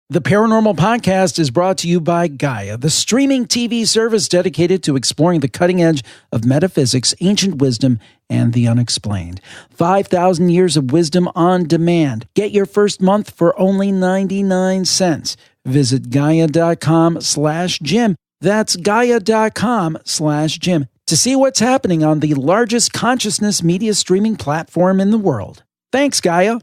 The Paranormal Podcast is brought to you by Gaia, the streaming TV service dedicated to exploring the cutting edge of metaphysics, ancient wisdom, and the unexplained. 5,000 years of wisdom on demand. Get your first month for only 99 cents. Visit Gaia.com/Jim. That's Gaia.com/Jim to see what's happening on the largest consciousness media streaming platform in the world. Thanks, Gaia.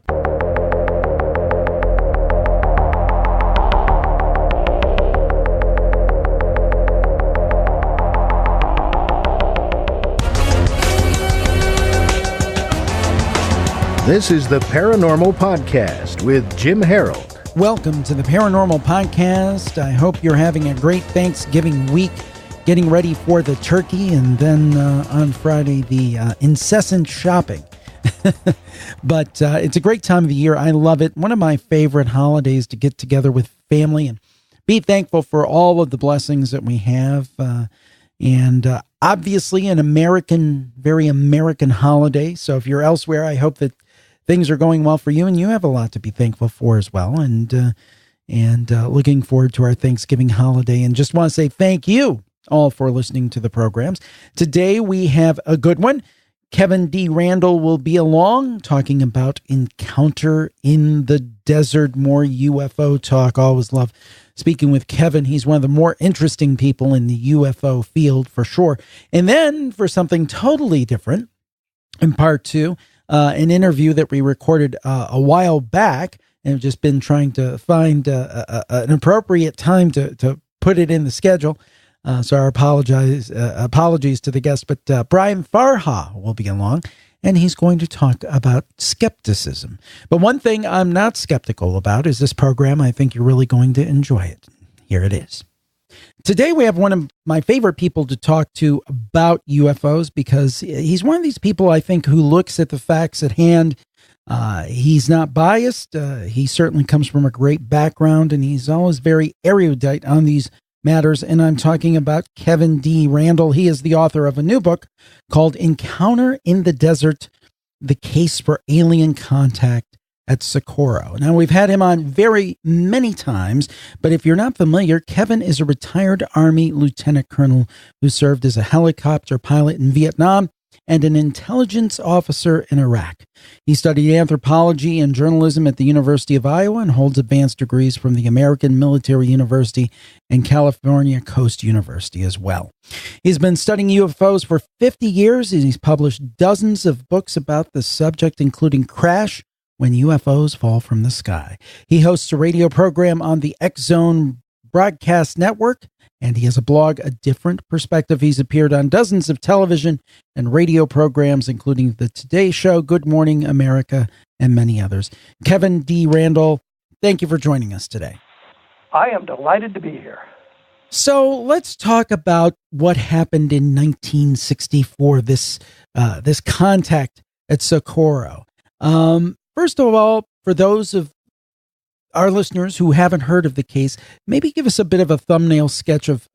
This is the Paranormal Podcast with Jim Harold. Welcome to the Paranormal Podcast. I hope you're having a great Thanksgiving week, getting ready for the turkey, and then on Friday, the incessant shopping. But it's a great time of the year. I love it. One of my favorite holidays to get together with family and be thankful for all of the blessings that we have. And obviously an very American holiday. So if you're elsewhere, I hope that things are going well for you, and you have a lot to be thankful for as well. And looking forward to our Thanksgiving holiday. And just want to say thank you all for listening to the programs. Today we have a good one. Kevin D. Randle will be along talking about Encounter in the Desert, more UFO talk. Always love speaking with Kevin. He's one of the more interesting people in the UFO field for sure. And then for something totally different, in part two, an interview that we recorded a while back, and have just been trying to find an appropriate time to put it in the schedule. So our apologies to the guest, but Brian Farha will be along, and he's going to talk about skepticism. But one thing I'm not skeptical about is this program. I think you're really going to enjoy it. Here it is. Today we have one of my favorite people to talk to about UFOs, because he's one of these people, I think, who looks at the facts at hand. He's not biased. He certainly comes from a great background, and he's always very erudite on these matters. And I'm talking about Kevin D. Randle. He is the author of a new book called Encounter in the Desert, The Case for Alien Contact at Socorro. Now, we've had him on very many times, but if you're not familiar, Kevin is a retired Army lieutenant colonel who served as a helicopter pilot in Vietnam and an intelligence officer in Iraq. He studied anthropology and journalism at the University of Iowa and holds advanced degrees from the American Military University and California Coast University as well. He's been studying UFOs for 50 years, and he's published dozens of books about the subject, including Crash: When UFOs Fall from the Sky. He hosts a radio program on the X Zone Broadcast Network, and he has a blog, A Different Perspective. He's appeared on dozens of television and radio programs, including The Today Show, Good Morning America, and many others. Kevin D. Randle, thank you for joining us today. I am delighted to be here. So let's talk about what happened in 1964, this contact at Socorro. First of all, for those of our listeners who haven't heard of the case, maybe give us a bit of a thumbnail sketch of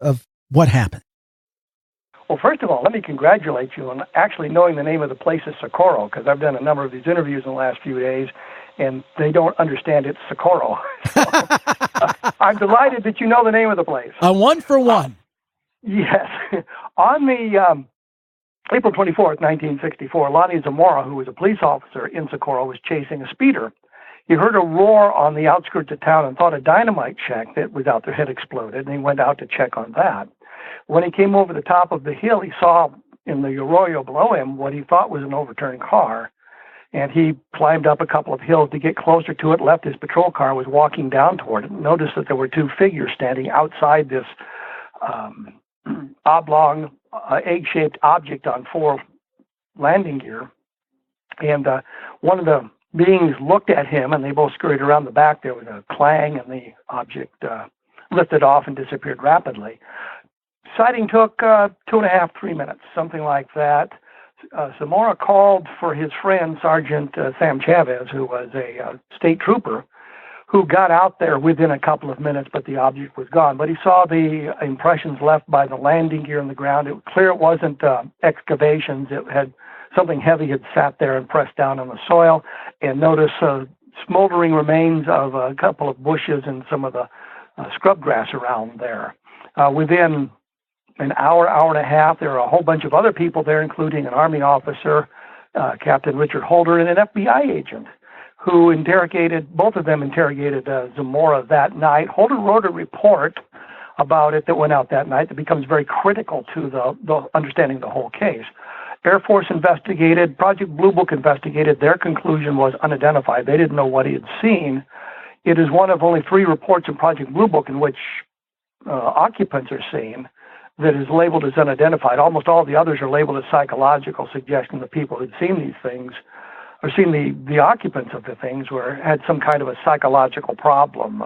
what happened. Well, first of all, let me congratulate you on actually knowing the name of the place is Socorro, because I've done a number of these interviews in the last few days, and they don't understand it's Socorro. So, I'm delighted that you know the name of the place. A one for one. Yes. On the April 24th, 1964, Lonnie Zamora, who was a police officer in Socorro, was chasing a speeder. He heard a roar on the outskirts of town and thought a dynamite shack that was out there had exploded, and he went out to check on that. When he came over the top of the hill, he saw in the arroyo below him what he thought was an overturned car, and he climbed up a couple of hills to get closer to it, left his patrol car, was walking down toward it, and noticed that there were two figures standing outside this oblong, egg-shaped object on four landing gear. And one of the beings looked at him, and they both scurried around the back. There was a clang, and the object lifted off and disappeared rapidly. Sighting took 2.5, 3 minutes, something like that. Zamora called for his friend, Sergeant Sam Chavez, who was a state trooper, who got out there within a couple of minutes, but the object was gone. But he saw the impressions left by the landing gear on the ground. It was clear it wasn't excavations. It had something heavy had sat there and pressed down on the soil. And notice smoldering remains of a couple of bushes and some of the scrub grass around there. Within an hour, hour and a half, there are a whole bunch of other people there, including an Army officer, Captain Richard Holder, and an FBI agent, who both of them interrogated Zamora that night. Holder wrote a report about it that went out that night that becomes very critical to the understanding the whole case. Air Force investigated, Project Blue Book investigated, their conclusion was unidentified. They didn't know what he had seen. It is one of only 3 reports in Project Blue Book in which occupants are seen that is labeled as unidentified. Almost all the others are labeled as psychological, suggesting the people who'd seen these things or seen the occupants of the things had some kind of a psychological problem.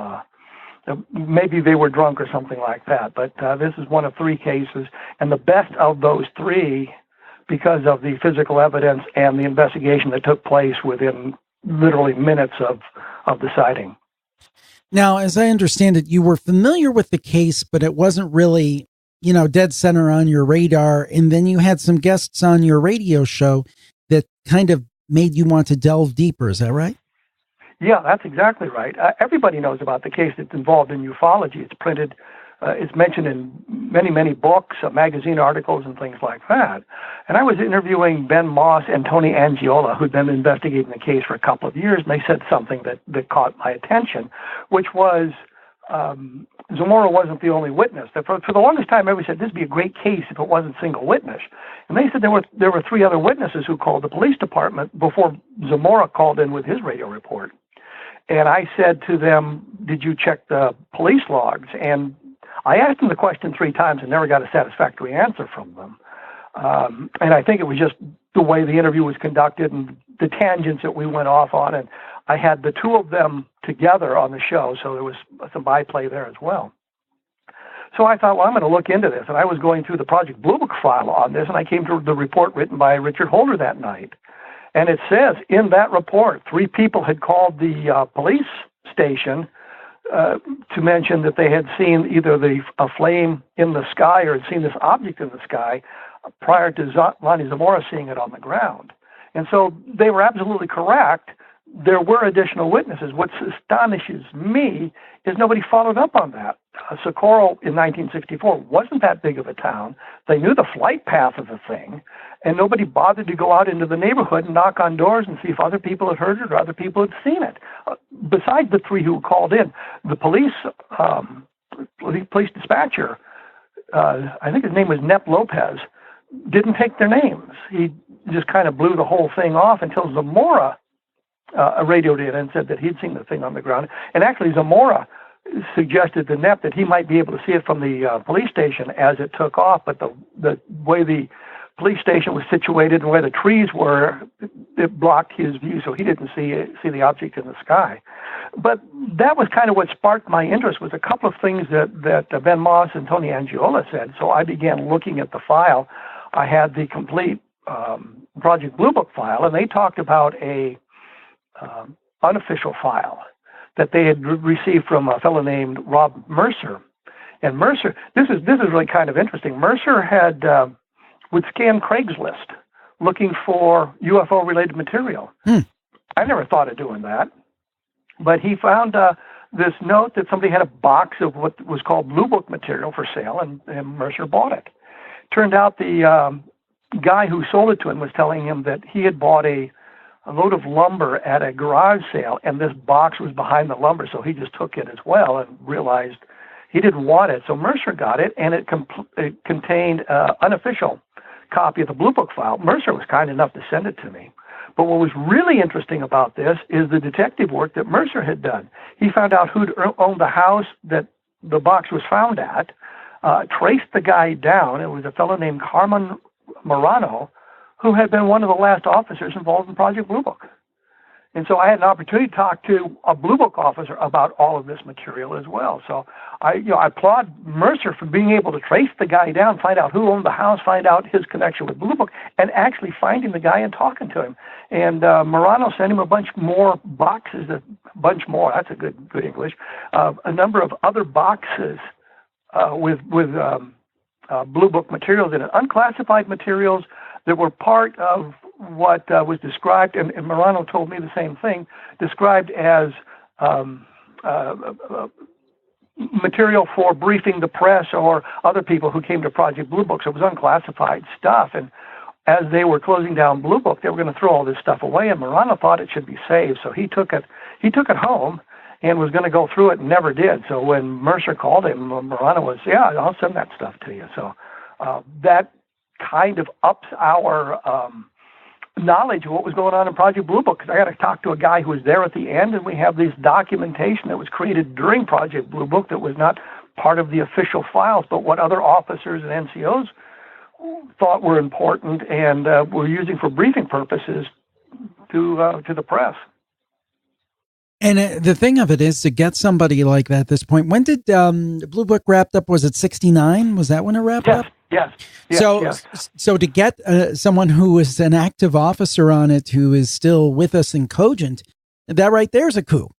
Maybe they were drunk or something like that. But this is one of 3 cases, and the best of those 3 because of the physical evidence and the investigation that took place within literally minutes of the sighting. Now, as I understand it, you were familiar with the case, but it wasn't really, dead center on your radar. And then you had some guests on your radio show that kind of made you want to delve deeper. Is that right? Yeah, that's exactly right. Everybody knows about the case that's involved in ufology. It's printed, it's mentioned in many, many books, magazine articles, and things like that. And I was interviewing Ben Moss and Tony Angiola, who'd been investigating the case for a couple of years, and they said something that caught my attention, which was Zamora wasn't the only witness. For the longest time, everybody said this would be a great case if it wasn't single witness. And they said there were 3 other witnesses who called the police department before Zamora called in with his radio report. And I said to them, did you check the police logs? And I asked them the question 3 times and never got a satisfactory answer from them. And I think it was just the way the interview was conducted and the tangents that we went off on. And I had the 2 of them together on the show, so there was some byplay there as well. So I thought, well, I'm going to look into this. And I was going through the Project Blue Book file on this, and I came to the report written by Richard Holder that night. And it says in that report, 3 people had called the police station to mention that they had seen either a flame in the sky or had seen this object in the sky prior to Lonnie Zamora seeing it on the ground. And so they were absolutely correct. There were additional witnesses. What astonishes me is nobody followed up on that. Socorro in 1964 wasn't that big of a town. They knew the flight path of the thing, and nobody bothered to go out into the neighborhood and knock on doors and see if other people had heard it or other people had seen it. Besides the 3 who called in, the police dispatcher, I think his name was Nep Lopez, didn't take their names. He just kind of blew the whole thing off until Zamora radioed in and said that he'd seen the thing on the ground. And actually, Zamora suggested to Nep that he might be able to see it from the police station as it took off, but the way the police station was situated and where the trees were, it blocked his view, so he didn't see the object in the sky. But that was kind of what sparked my interest, was a couple of things that Ben Moss and Tony Angiola said. So I began looking at the file. I had the complete Project Blue Book file, and they talked about a unofficial file that they had received from a fellow named Rob Mercer. And Mercer, this is really kind of interesting. Mercer had would scan Craigslist looking for UFO-related material. I never thought of doing that, but he found this note that somebody had a box of what was called Blue Book material for sale, and Mercer bought it. Turned out the guy who sold it to him was telling him that he had bought a load of lumber at a garage sale, and this box was behind the lumber, so he just took it as well and realized he didn't want it. So Mercer got it, and it contained an unofficial copy of the Blue Book file. Mercer was kind enough to send it to me. But what was really interesting about this is the detective work that Mercer had done. He found out who'd owned the house that the box was found at, traced the guy down. It was a fellow named Carmen Morano, who had been one of the last officers involved in Project Blue Book. And so I had an opportunity to talk to a Blue Book officer about all of this material as well. So I applaud Mercer for being able to trace the guy down, find out who owned the house, find out his connection with Blue Book, and actually finding the guy and talking to him. And Morano sent him a bunch more boxes, that's a good English, a number of other boxes with Blue Book materials in it, unclassified materials, that were part of what was described, and Marano told me the same thing, described as material for briefing the press or other people who came to Project Blue Book. So it was unclassified stuff. And as they were closing down Blue Book, they were going to throw all this stuff away, and Marano thought it should be saved. So he took it home and was going to go through it and never did. So when Mercer called him, Marano was, yeah, I'll send that stuff to you. So that kind of ups our knowledge of what was going on in Project Blue Book, because I got to talk to a guy who was there at the end, and we have this documentation that was created during Project Blue Book that was not part of the official files, but what other officers and NCOs thought were important and were using for briefing purposes to the press. And the thing of it is, to get somebody like that at this point, when did Blue Book wrapped up? Was it 1969? Was that when it wrapped up? Yes. So to get someone who is an active officer on it, who is still with us and cogent, that right there is a coup.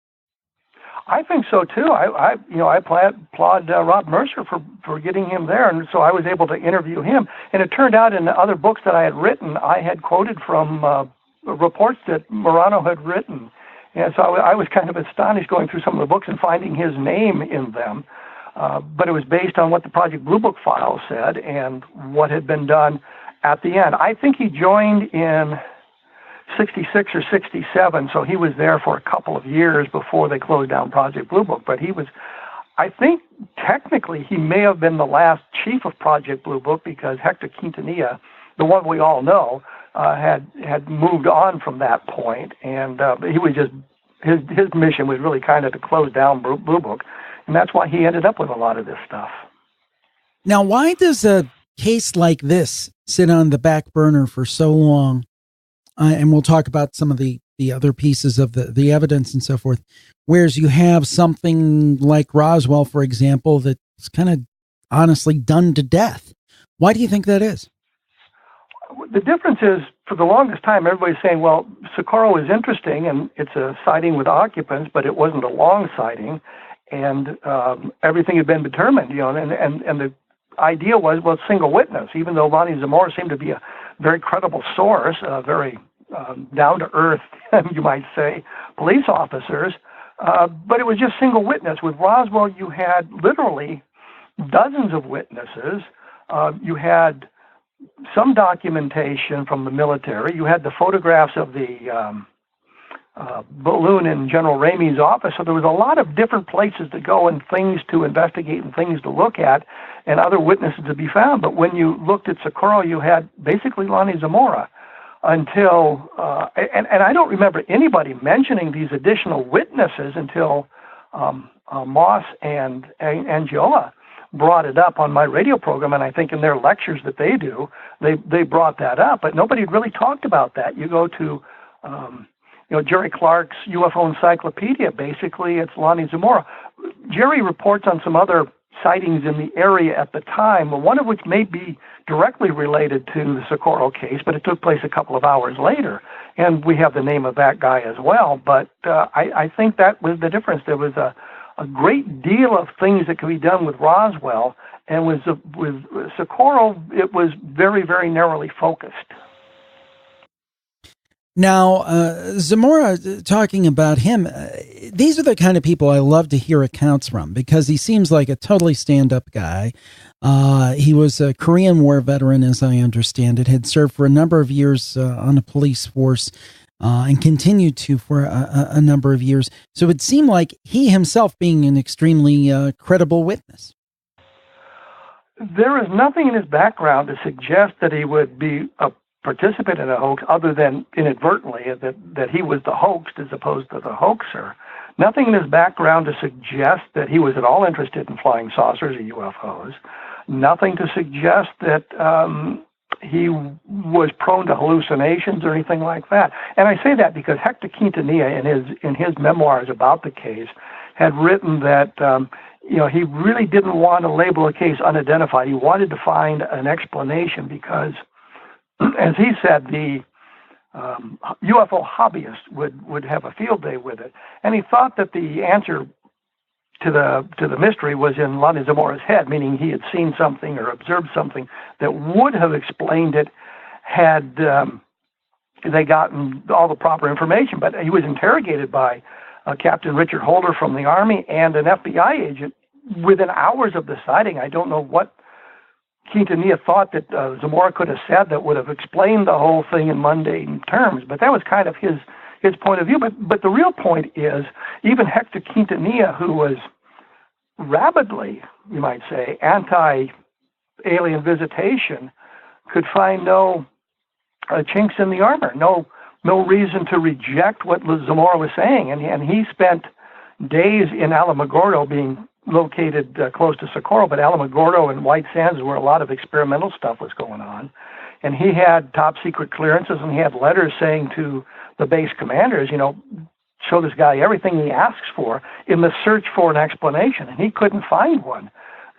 I think so too. I applaud Rob Mercer for getting him there, and so I was able to interview him. And it turned out in the other books that I had written, I had quoted from reports that Marano had written, and so I was kind of astonished going through some of the books and finding his name in them. But it was based on what the Project Blue Book files said and what had been done at the end. I think he joined in 66 or 67, so he was there for a couple of years before they closed down Project Blue Book. But he was, I think, technically, he may have been the last chief of Project Blue Book, because Hector Quintanilla, the one we all know, had moved on from that point, and he was just, his mission was really kind of to close down Blue Book. And that's why he ended up with a lot of this stuff. Now, why does a case like this sit on the back burner for so long? And we'll talk about some of the other pieces of the evidence and so forth. Whereas you have something like Roswell, for example, that's kind of honestly done to death. Why do you think that is? The difference is, for the longest time, everybody's saying, well, Socorro is interesting, and it's a sighting with occupants, but it wasn't a long sighting. And everything had been determined, and the idea was, well, single witness, even though Lonnie Zamora seemed to be a very credible source, very down-to-earth, you might say, police officers, but it was just single witness. With Roswell, you had literally dozens of witnesses. You had some documentation from the military. You had the photographs of the balloon in General Ramey's office. So there was a lot of different places to go and things to investigate and things to look at and other witnesses to be found. But when you looked at Socorro, you had basically Lonnie Zamora until, and I don't remember anybody mentioning these additional witnesses until Moss and Angiola brought it up on my radio program, and I think in their lectures that they do, they brought that up, but nobody had really talked about that. You go to Jerry Clark's UFO Encyclopedia, basically it's Lonnie Zamora. Jerry reports on some other sightings in the area at the time, one of which may be directly related to the Socorro case, but it took place a couple of hours later, and we have the name of that guy as well. But I think that was the difference. There was a great deal of things that could be done with Roswell, and with Socorro, it was very, very narrowly focused. Now, Zamora, talking about him, these are the kind of people I love to hear accounts from, because he seems like a totally stand-up guy. He was a Korean War veteran, as I understand it, had served for a number of years on a police force, and continued to for a number of years. So it seemed like he himself being an extremely credible witness. There is nothing in his background to suggest that he would be a participant in a hoax, other than inadvertently that he was the hoaxed as opposed to the hoaxer. Nothing in his background to suggest that he was at all interested in flying saucers or UFOs. Nothing to suggest that he was prone to hallucinations or anything like that. And I say that because Hector Quintanilla, in his memoirs about the case, had written that he really didn't want to label a case unidentified. He wanted to find an explanation because, as he said, the UFO hobbyist would have a field day with it, and he thought that the answer to the mystery was in Lonnie Zamora's head, meaning he had seen something or observed something that would have explained it had they gotten all the proper information. But he was interrogated by Captain Richard Holder from the Army and an FBI agent within hours of the sighting. I don't know what Quintanilla thought that Zamora could have said that would have explained the whole thing in mundane terms, but that was kind of his point of view. But the real point is, even Hector Quintanilla, who was rabidly, you might say, anti-alien visitation, could find no chinks in the armor, no reason to reject what Zamora was saying. And he spent days in Alamogordo, being located close to Socorro, but Alamogordo and White Sands is where a lot of experimental stuff was going on. And he had top secret clearances, and he had letters saying to the base commanders, show this guy everything he asks for in the search for an explanation, and he couldn't find one.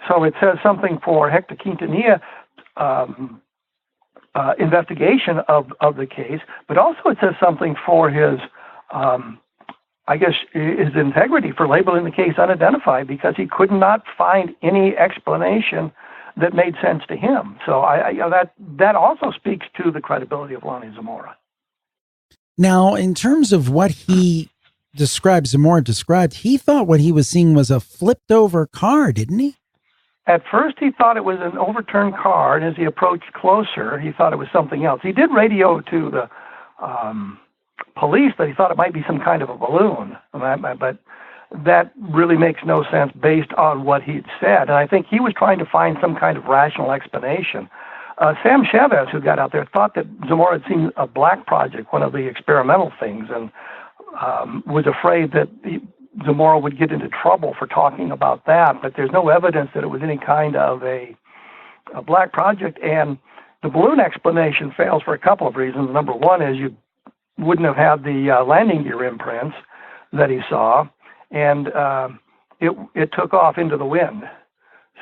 So it says something for Hector Quintanilla investigation of the case, but also it says something for his his integrity for labeling the case unidentified, because he could not find any explanation that made sense to him. So that also speaks to the credibility of Lonnie Zamora. Now, in terms of what Zamora described, he thought what he was seeing was a flipped over car, didn't he? At first, he thought it was an overturned car, and as he approached closer, he thought it was something else. He did radio to the police that he thought it might be some kind of a balloon, but that really makes no sense based on what he'd said. And I think he was trying to find some kind of rational explanation. Sam Chavez, who got out there, thought that Zamora had seen a black project, one of the experimental things, and was afraid that Zamora would get into trouble for talking about that. But there's no evidence that it was any kind of a black project. And the balloon explanation fails for a couple of reasons. Number one is you wouldn't have had the landing gear imprints that he saw, and it took off into the wind.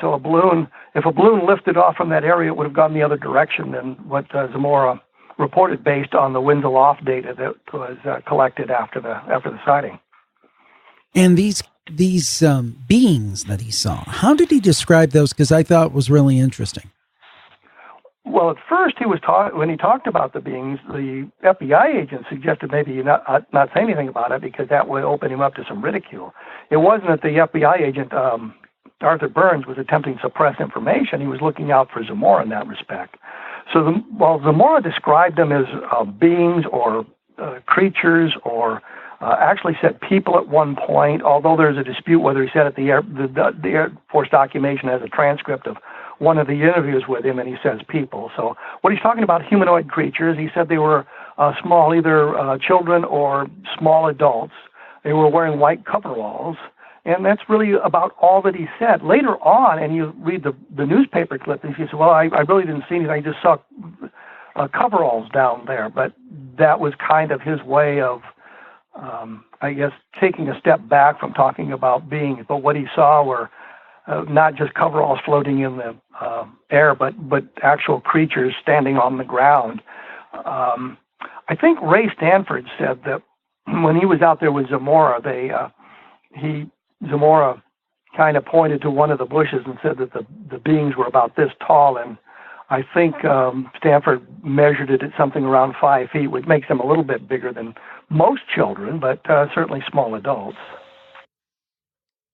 So if a balloon lifted off from that area, it would have gone the other direction than what Zamora reported based on the winds aloft data that was collected after the sighting. And these beings that he saw, how did he describe those? Because I thought it was really interesting. Well, at first when he talked about the beings, the FBI agent suggested maybe not say anything about it because that would open him up to some ridicule. It wasn't that the FBI agent, Arthur Burns, was attempting to suppress information. He was looking out for Zamora in that respect. So while Zamora described them as beings or creatures, or actually said people at one point, although there's a dispute whether he said it, the Air Force documentation has a transcript of one of the interviews with him, and he says people. So what he's talking about, humanoid creatures, he said they were small, either children or small adults. They were wearing white coveralls, and that's really about all that he said. Later on, and you read the newspaper clippings, he said, well, I really didn't see anything. I just saw coveralls down there. But that was kind of his way of, taking a step back from talking about beings. But what he saw were not just coveralls floating in the air, but actual creatures standing on the ground. I think Ray Stanford said that when he was out there with Zamora, Zamora kind of pointed to one of the bushes and said that the beings were about this tall, and I think Stanford measured it at something around 5 feet, which makes them a little bit bigger than most children, but certainly small adults.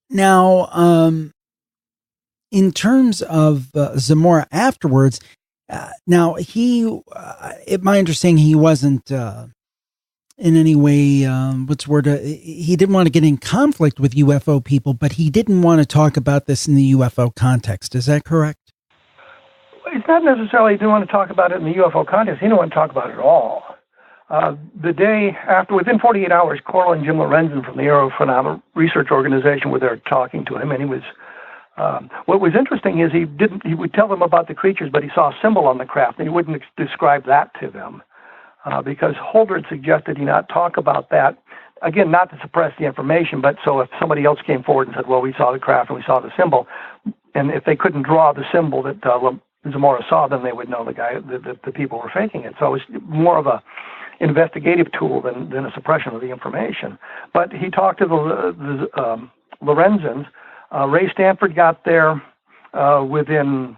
Now, in terms of Zamora afterwards, now my understanding, he wasn't in any way, he didn't want to get in conflict with UFO people, but he didn't want to talk about this in the UFO context. Is that correct? It's not necessarily he didn't want to talk about it in the UFO context. He didn't want to talk about it at all. The day after, within 48 hours, Coral and Jim Lorenzen from the Aerophenomena Research Organization were there talking to him, and he was. What was interesting is he would tell them about the creatures, but he saw a symbol on the craft, and he wouldn't describe that to them because Holder had suggested he not talk about that. Again, not to suppress the information, but so if somebody else came forward and said, well, we saw the craft and we saw the symbol, and if they couldn't draw the symbol that Zamora saw, then they would know the people were faking it. So it was more of a investigative tool than a suppression of the information. But he talked to the Lorenzens. Ray Stanford got there within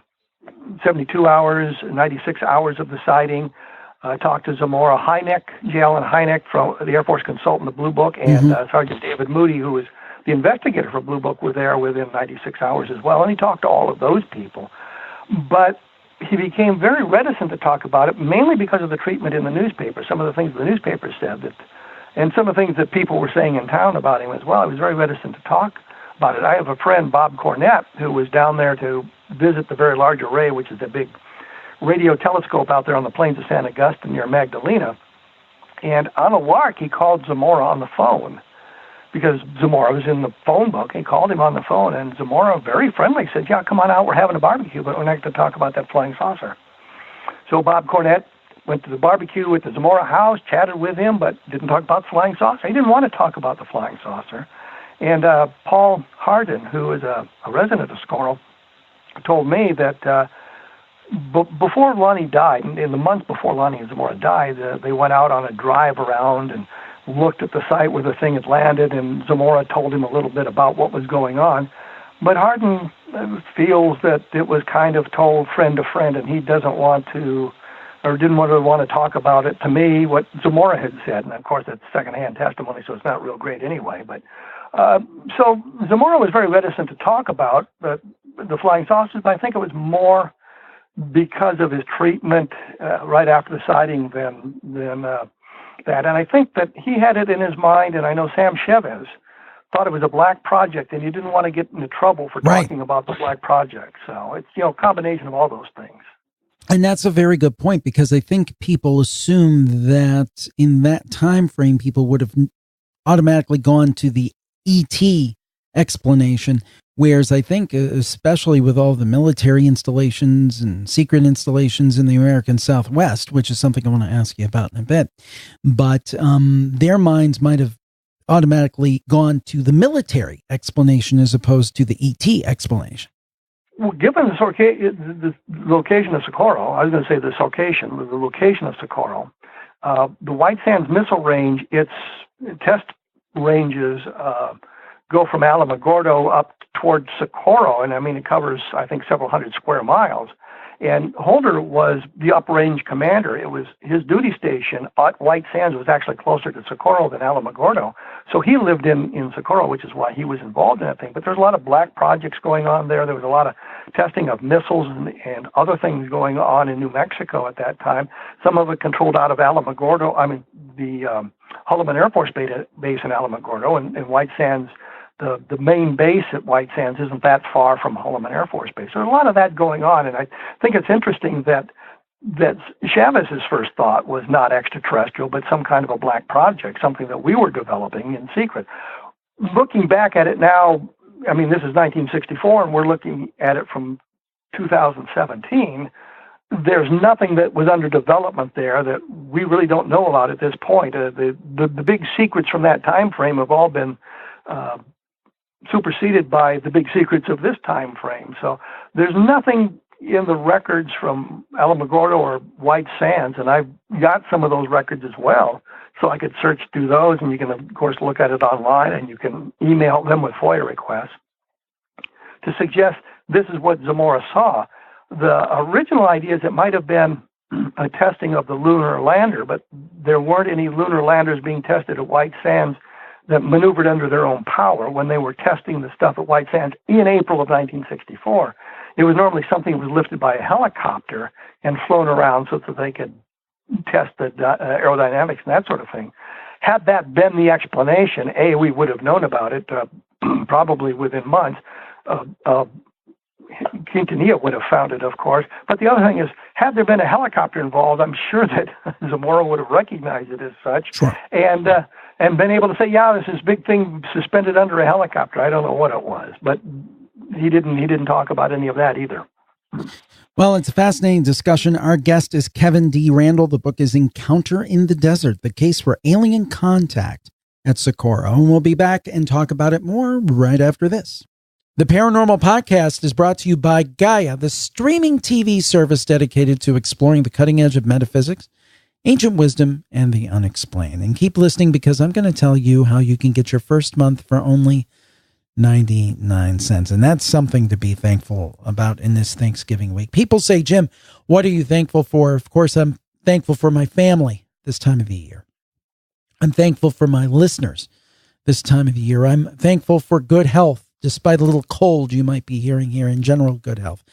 72 hours, 96 hours of the sighting. I talked to Zamora Hynek, J. Allen Hynek, from the Air Force consultant, the Blue Book, and Sergeant David Moody, who was the investigator for Blue Book, were there within 96 hours as well, and he talked to all of those people. But he became very reticent to talk about it, mainly because of the treatment in the newspaper. Some of the things the newspaper said, and some of the things that people were saying in town about him as well. He was very reticent to talk about it. I have a friend, Bob Cornett, who was down there to visit the Very Large Array, which is a big radio telescope out there on the plains of San Augustine near Magdalena. And on a lark, he called Zamora on the phone, because Zamora was in the phone book. He called him on the phone, and Zamora, very friendly, said, yeah, come on out, we're having a barbecue, but we're not going to talk about that flying saucer. So Bob Cornett went to the barbecue at the Zamora house, chatted with him, but didn't talk about the flying saucer. He didn't want to talk about the flying saucer. And Paul Hardin, who is a resident of Socorro, told me that before Lonnie died, in the months before Lonnie and Zamora died, they went out on a drive around and looked at the site where the thing had landed, and Zamora told him a little bit about what was going on. But Hardin feels that it was kind of told friend to friend, and he doesn't want to, or didn't really want to talk about it to me, what Zamora had said. And of course, that's secondhand testimony, so it's not real great anyway. But so Zamora was very reticent to talk about the flying saucers, but I think it was more because of his treatment right after the sighting than that. And I think that he had it in his mind, and I know Sam Chavez thought it was a black project, and he didn't want to get into trouble for talking about the black project. So it's, a combination of all those things. And that's a very good point, because I think people assume that in that time frame, people would have automatically gone to the ET explanation, whereas I think, especially with all the military installations and secret installations in the American Southwest, which is something I want to ask you about in a bit, but their minds might have automatically gone to the military explanation as opposed to the ET explanation. Well, given the location of Socorro, I was going to say the location of Socorro, the White Sands Missile Range, its test ranges go from Alamogordo up towards Socorro, and I mean, it covers, I think, several hundred square miles. And Holder was the uprange commander. It was his duty station at White Sands was actually closer to Socorro than Alamogordo. So he lived in Socorro, which is why he was involved in that thing. But there's a lot of black projects going on there. There was a lot of testing of missiles and other things going on in New Mexico at that time. Some of it controlled out of Alamogordo. I mean, the Holloman Air Force base in Alamogordo, and White Sands. The main base at White Sands isn't that far from Holloman Air Force Base. There's a lot of that going on, and I think it's interesting that Chavez's first thought was not extraterrestrial, but some kind of a black project, something that we were developing in secret. Looking back at it now, I mean, this is 1964, and we're looking at it from 2017. There's nothing that was under development there that we really don't know about at this point. The big secrets from that time frame have all been superseded by the big secrets of this time frame. So there's nothing in the records from Alamogordo or White Sands, and I've got some of those records as well, so I could search through those, and you can, of course, look at it online, and you can email them with FOIA requests to suggest this is what Zamora saw. The original idea is it might have been a testing of the lunar lander, but there weren't any lunar landers being tested at White Sands that maneuvered under their own power when they were testing the stuff at White Sands in April of 1964. It was normally something that was lifted by a helicopter and flown around so that they could test the aerodynamics and that sort of thing. Had that been the explanation, we would have known about it probably within months. Quintanilla would have found it, of course. But the other thing is, had there been a helicopter involved, I'm sure that Zamora would have recognized it as such. Sure. And been able to say, yeah, this is big thing suspended under a helicopter. I don't know what it was, but he didn't talk about any of that either. Well, it's a fascinating discussion. Our guest is Kevin D. Randle. The book is Encounter in the Desert, the case for alien contact at Socorro. And we'll be back and talk about it more right after this. The Paranormal Podcast is brought to you by Gaia, the streaming TV service dedicated to exploring the cutting edge of metaphysics, ancient wisdom, and the unexplained. And keep listening, because I'm going to tell you how you can get your first month for only 99 cents. And that's something to be thankful about in this Thanksgiving week. People say, Jim, what are you thankful for? Of course, I'm thankful for my family this time of the year. I'm thankful for my listeners this time of the year. I'm thankful for good health, despite a little cold you might be hearing here, in general good health.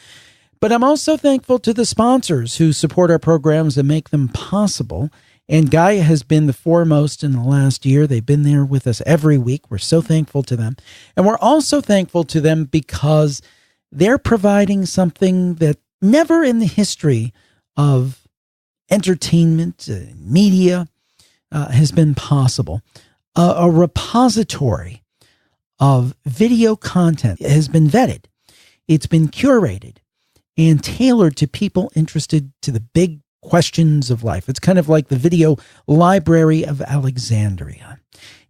But I'm also thankful to the sponsors who support our programs and make them possible. And Gaia has been the foremost in the last year. They've been there with us every week. We're so thankful to them. And we're also thankful to them because they're providing something that never in the history of entertainment, media, has been possible. A repository of video content has been vetted. It's been curated and tailored to people interested to the big questions of life. It's kind of like the video library of Alexandria.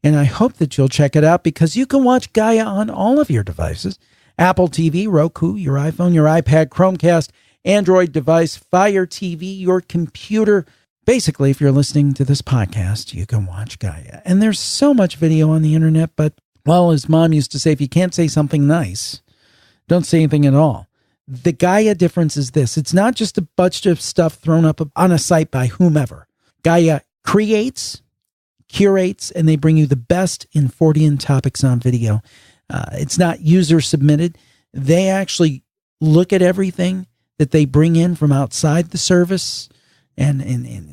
And I hope that you'll check it out because you can watch Gaia on all of your devices. Apple TV, Roku, your iPhone, your iPad, Chromecast, Android device, Fire TV, your computer. Basically, if you're listening to this podcast, you can watch Gaia. And there's so much video on the internet, but, well, as Mom used to say, if you can't say something nice, don't say anything at all. The Gaia difference is this. It's not just a bunch of stuff thrown up on a site by whomever. Gaia creates, curates, and they bring you the best in Fortean topics on video. It's not user submitted. They actually look at everything that they bring in from outside the service, and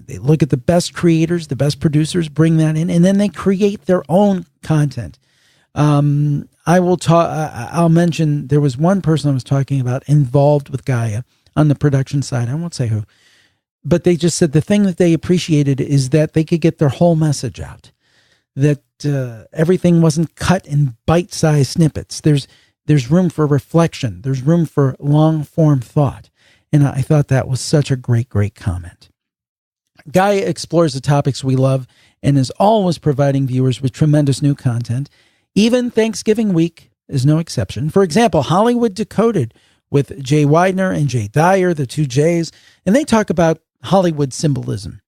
they look at the best creators, the best producers, bring that in, and then they create their own content. I'll mention there was one person I was talking about involved with Gaia on the production side. I won't say who, but they just said the thing that they appreciated is that they could get their whole message out, that everything wasn't cut in bite-sized snippets. There's room for reflection. There's room for long-form thought. And I thought that was such a great, great comment. Gaia explores the topics we love and is always providing viewers with tremendous new content. Even Thanksgiving week is no exception. For example, Hollywood Decoded with Jay Widener and Jay Dyer, the two Jays, and they talk about Hollywood symbolism.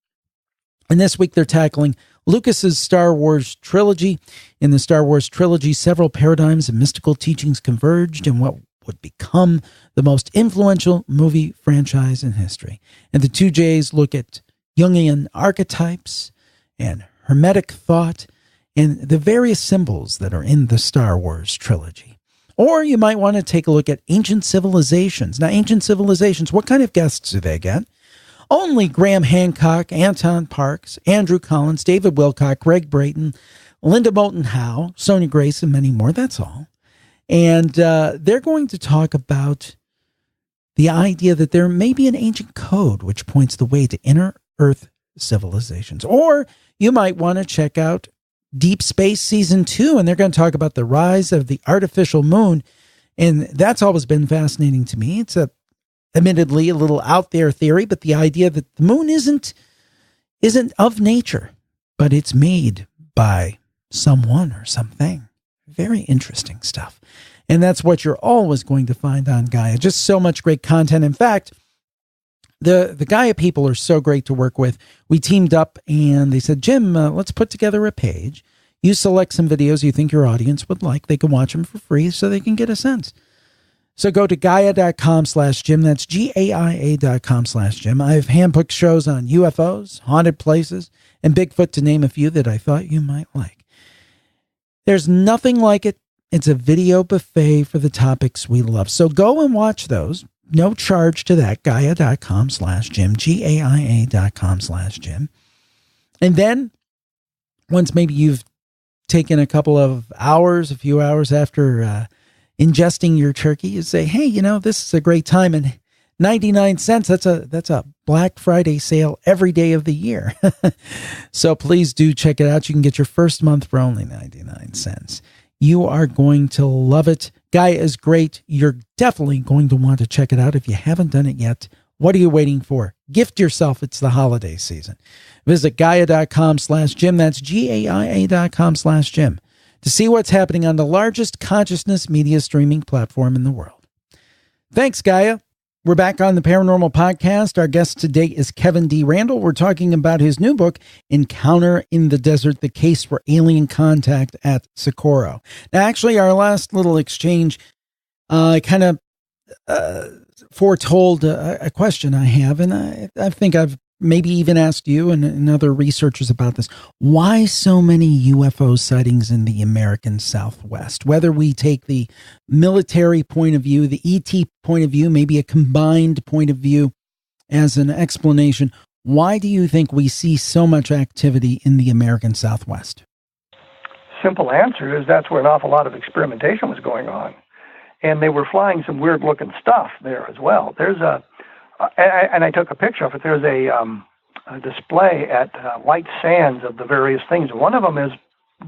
And this week they're tackling Lucas's Star Wars trilogy. In the Star Wars trilogy, several paradigms and mystical teachings converged in what would become the most influential movie franchise in history. And the two Jays look at Jungian archetypes and Hermetic thought and the various symbols that are in the Star Wars trilogy. Or you might want to take a look at ancient civilizations. Now, ancient civilizations, what kind of guests do they get? Only Graham Hancock, Anton Parks, Andrew Collins, David Wilcock, Greg Brayton, Linda Moulton Howe, Sonia Grace, and many more. That's all. And they're going to talk about the idea that there may be an ancient code which points the way to inner Earth civilizations. Or you might want to check out Deep Space Season 2, and they're going to talk about the rise of the artificial moon. And that's always been fascinating to me. It's admittedly a little out there theory, but the idea that the moon isn't of nature, but it's made by someone or something. Very interesting stuff. And that's what you're always going to find on Gaia. Just so much great content. In fact, the Gaia people are so great to work with. We teamed up and they said, Jim, let's put together a page. You select some videos you think your audience would like. They can watch them for free so they can get a sense. So go to Gaia.com/Jim. That's GAIA.com/Jim. I have handpicked shows on UFOs, haunted places, and Bigfoot, to name a few that I thought you might like. There's nothing like it. It's a video buffet for the topics we love. So go and watch those. No charge to that. Gaia.com/Jim. GAIA.com/Jim. And then once maybe you've taken a couple of hours, a few hours after ingesting your turkey, you say, hey, this is a great time. And 99 cents, that's a Black Friday sale every day of the year. So please do check it out. You can get your first month for only 99 cents. You are going to love it. Gaia is great. You're definitely going to want to check it out. If you haven't done it yet, what are you waiting for? Gift yourself. It's the holiday season. Visit Gaia.com/Jim. That's GAIA.com/Jim to see what's happening on the largest consciousness media streaming platform in the world. Thanks, Gaia. We're back on the Paranormal Podcast. Our guest today is Kevin D. Randle. We're talking about his new book, Encounter in the Desert, The Case for Alien Contact at Socorro. Now, actually, our last little exchange kind of foretold a question I have, and I think I've maybe even asked you and other researchers about this. Why so many UFO sightings in the American Southwest? Whether we take the military point of view, the ET point of view, maybe a combined point of view as an explanation, why do you think we see so much activity in the American Southwest? Simple answer is that's where an awful lot of experimentation was going on. And they were flying some weird looking stuff there as well. There's and I took a picture of it. There's a display at White Sands of the various things. One of them is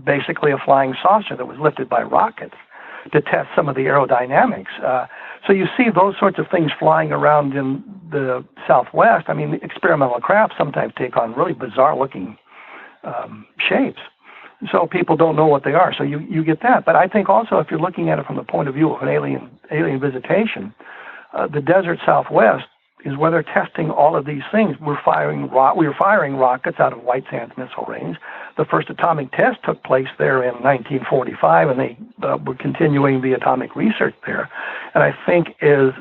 basically a flying saucer that was lifted by rockets to test some of the aerodynamics. So you see those sorts of things flying around in the Southwest. I mean, experimental craft sometimes take on really bizarre looking shapes. So people don't know what they are. So you get that. But I think also if you're looking at it from the point of view of an alien visitation, the desert Southwest is where they're testing all of these things. We were firing rockets out of White Sands Missile Range. The first atomic test took place there in 1945, and they were continuing the atomic research there. And I think as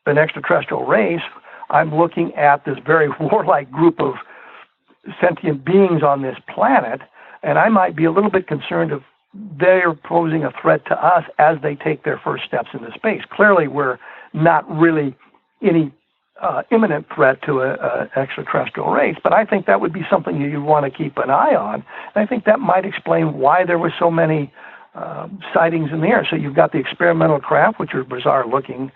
an extraterrestrial race, I'm looking at this very warlike group of sentient beings on this planet, and I might be a little bit concerned if they're posing a threat to us as they take their first steps into space. Clearly, we're not really any imminent threat to an extraterrestrial race, but I think that would be something you want to keep an eye on. And I think that might explain why there were so many sightings in the air. So you've got the experimental craft, which are bizarre-looking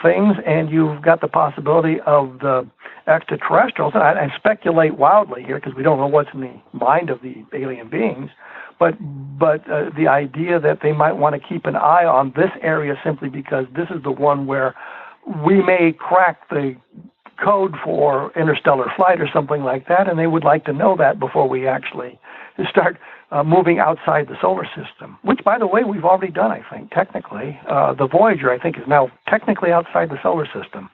things, and you've got the possibility of the extraterrestrials. And I speculate wildly here because we don't know what's in the mind of the alien beings, but the idea that they might want to keep an eye on this area simply because this is the one where we may crack the code for interstellar flight or something like that, and they would like to know that before we actually start moving outside the solar system, which, by the way, we've already done, I think, technically. The Voyager, I think, is now technically outside the solar system.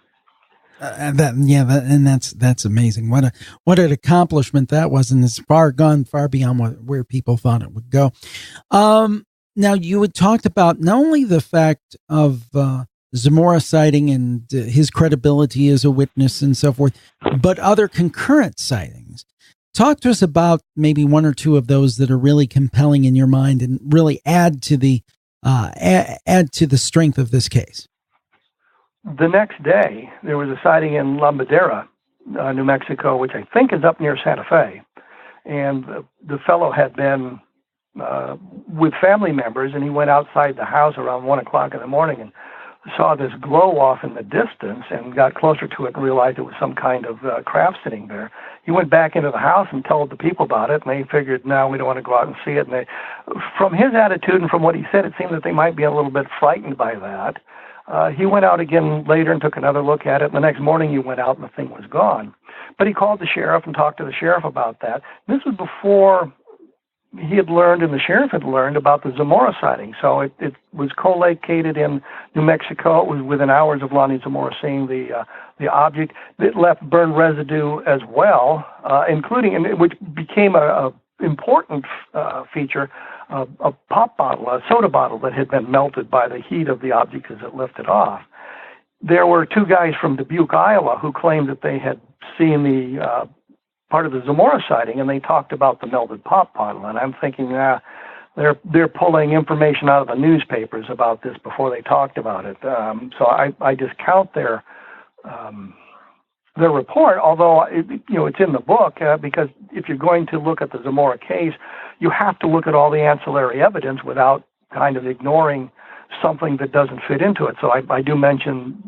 That's amazing. What an accomplishment that was, and it's far beyond where people thought it would go. Now, you had talked about not only the fact of Zamora sighting and his credibility as a witness and so forth, but other concurrent sightings. Talk to us about maybe one or two of those that are really compelling in your mind and really add to the strength of this case. The next day, there was a sighting in La Madera, New Mexico, which I think is up near Santa Fe. And the fellow had been with family members, and he went outside the house around 1 o'clock in the morning and saw this glow off in the distance and got closer to it and realized it was some kind of craft sitting there. He went back into the house and told the people about it, and they figured, no, we don't want to go out and see it. And from his attitude and from what he said, it seemed that they might be a little bit frightened by that. He went out again later and took another look at it. And the next morning he went out and the thing was gone. But he called the sheriff and talked to the sheriff about that. This was before he had learned and the sheriff had learned about the Zamora sighting. So it was co-located in New Mexico. It was within hours of Lonnie Zamora seeing the object. It left burned residue as well, including, and which became a important feature, a pop bottle, a soda bottle that had been melted by the heat of the object as it lifted off. There were two guys from Dubuque, Iowa, who claimed that they had seen the part of the Zamora sighting, and they talked about the melted pop bottle. And I'm thinking, they're pulling information out of the newspapers about this before they talked about it. So I discount their report, although it's in the book, because if you're going to look at the Zamora case, you have to look at all the ancillary evidence without kind of ignoring something that doesn't fit into it. So I do mention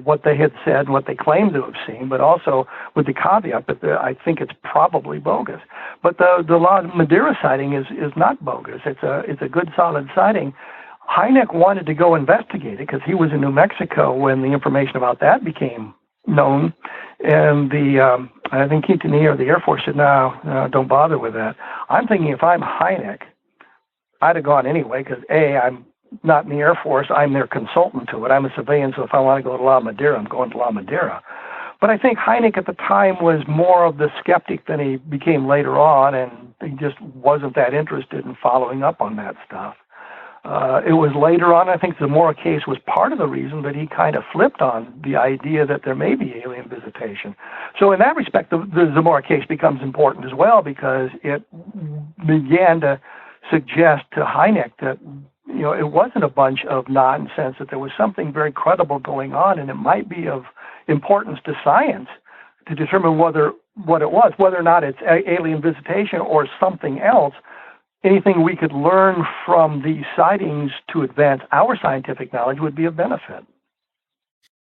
what they had said, what they claimed to have seen, but also with the caveat that I think it's probably bogus. But the La Madera sighting is not bogus. It's a good, solid sighting. Hynek wanted to go investigate it because he was in New Mexico when the information about that became known, and I think Quintanilla or the Air Force said, no, don't bother with that. I'm thinking if I'm Hynek, I'd have gone anyway because I'm not in the Air Force, I'm their consultant to it. I'm a civilian, so if I want to go to La Madera, I'm going to La Madera. But I think Hynek at the time was more of the skeptic than he became later on, and he just wasn't that interested in following up on that stuff. It was later on, I think the Zamora case was part of the reason that he kind of flipped on the idea that there may be alien visitation. So in that respect, the Zamora case becomes important as well, because it began to suggest to Hynek that, you know, it wasn't a bunch of nonsense, that there was something very credible going on, and it might be of importance to science to determine what it was, whether or not it's alien visitation or something else. Anything we could learn from these sightings to advance our scientific knowledge would be of benefit.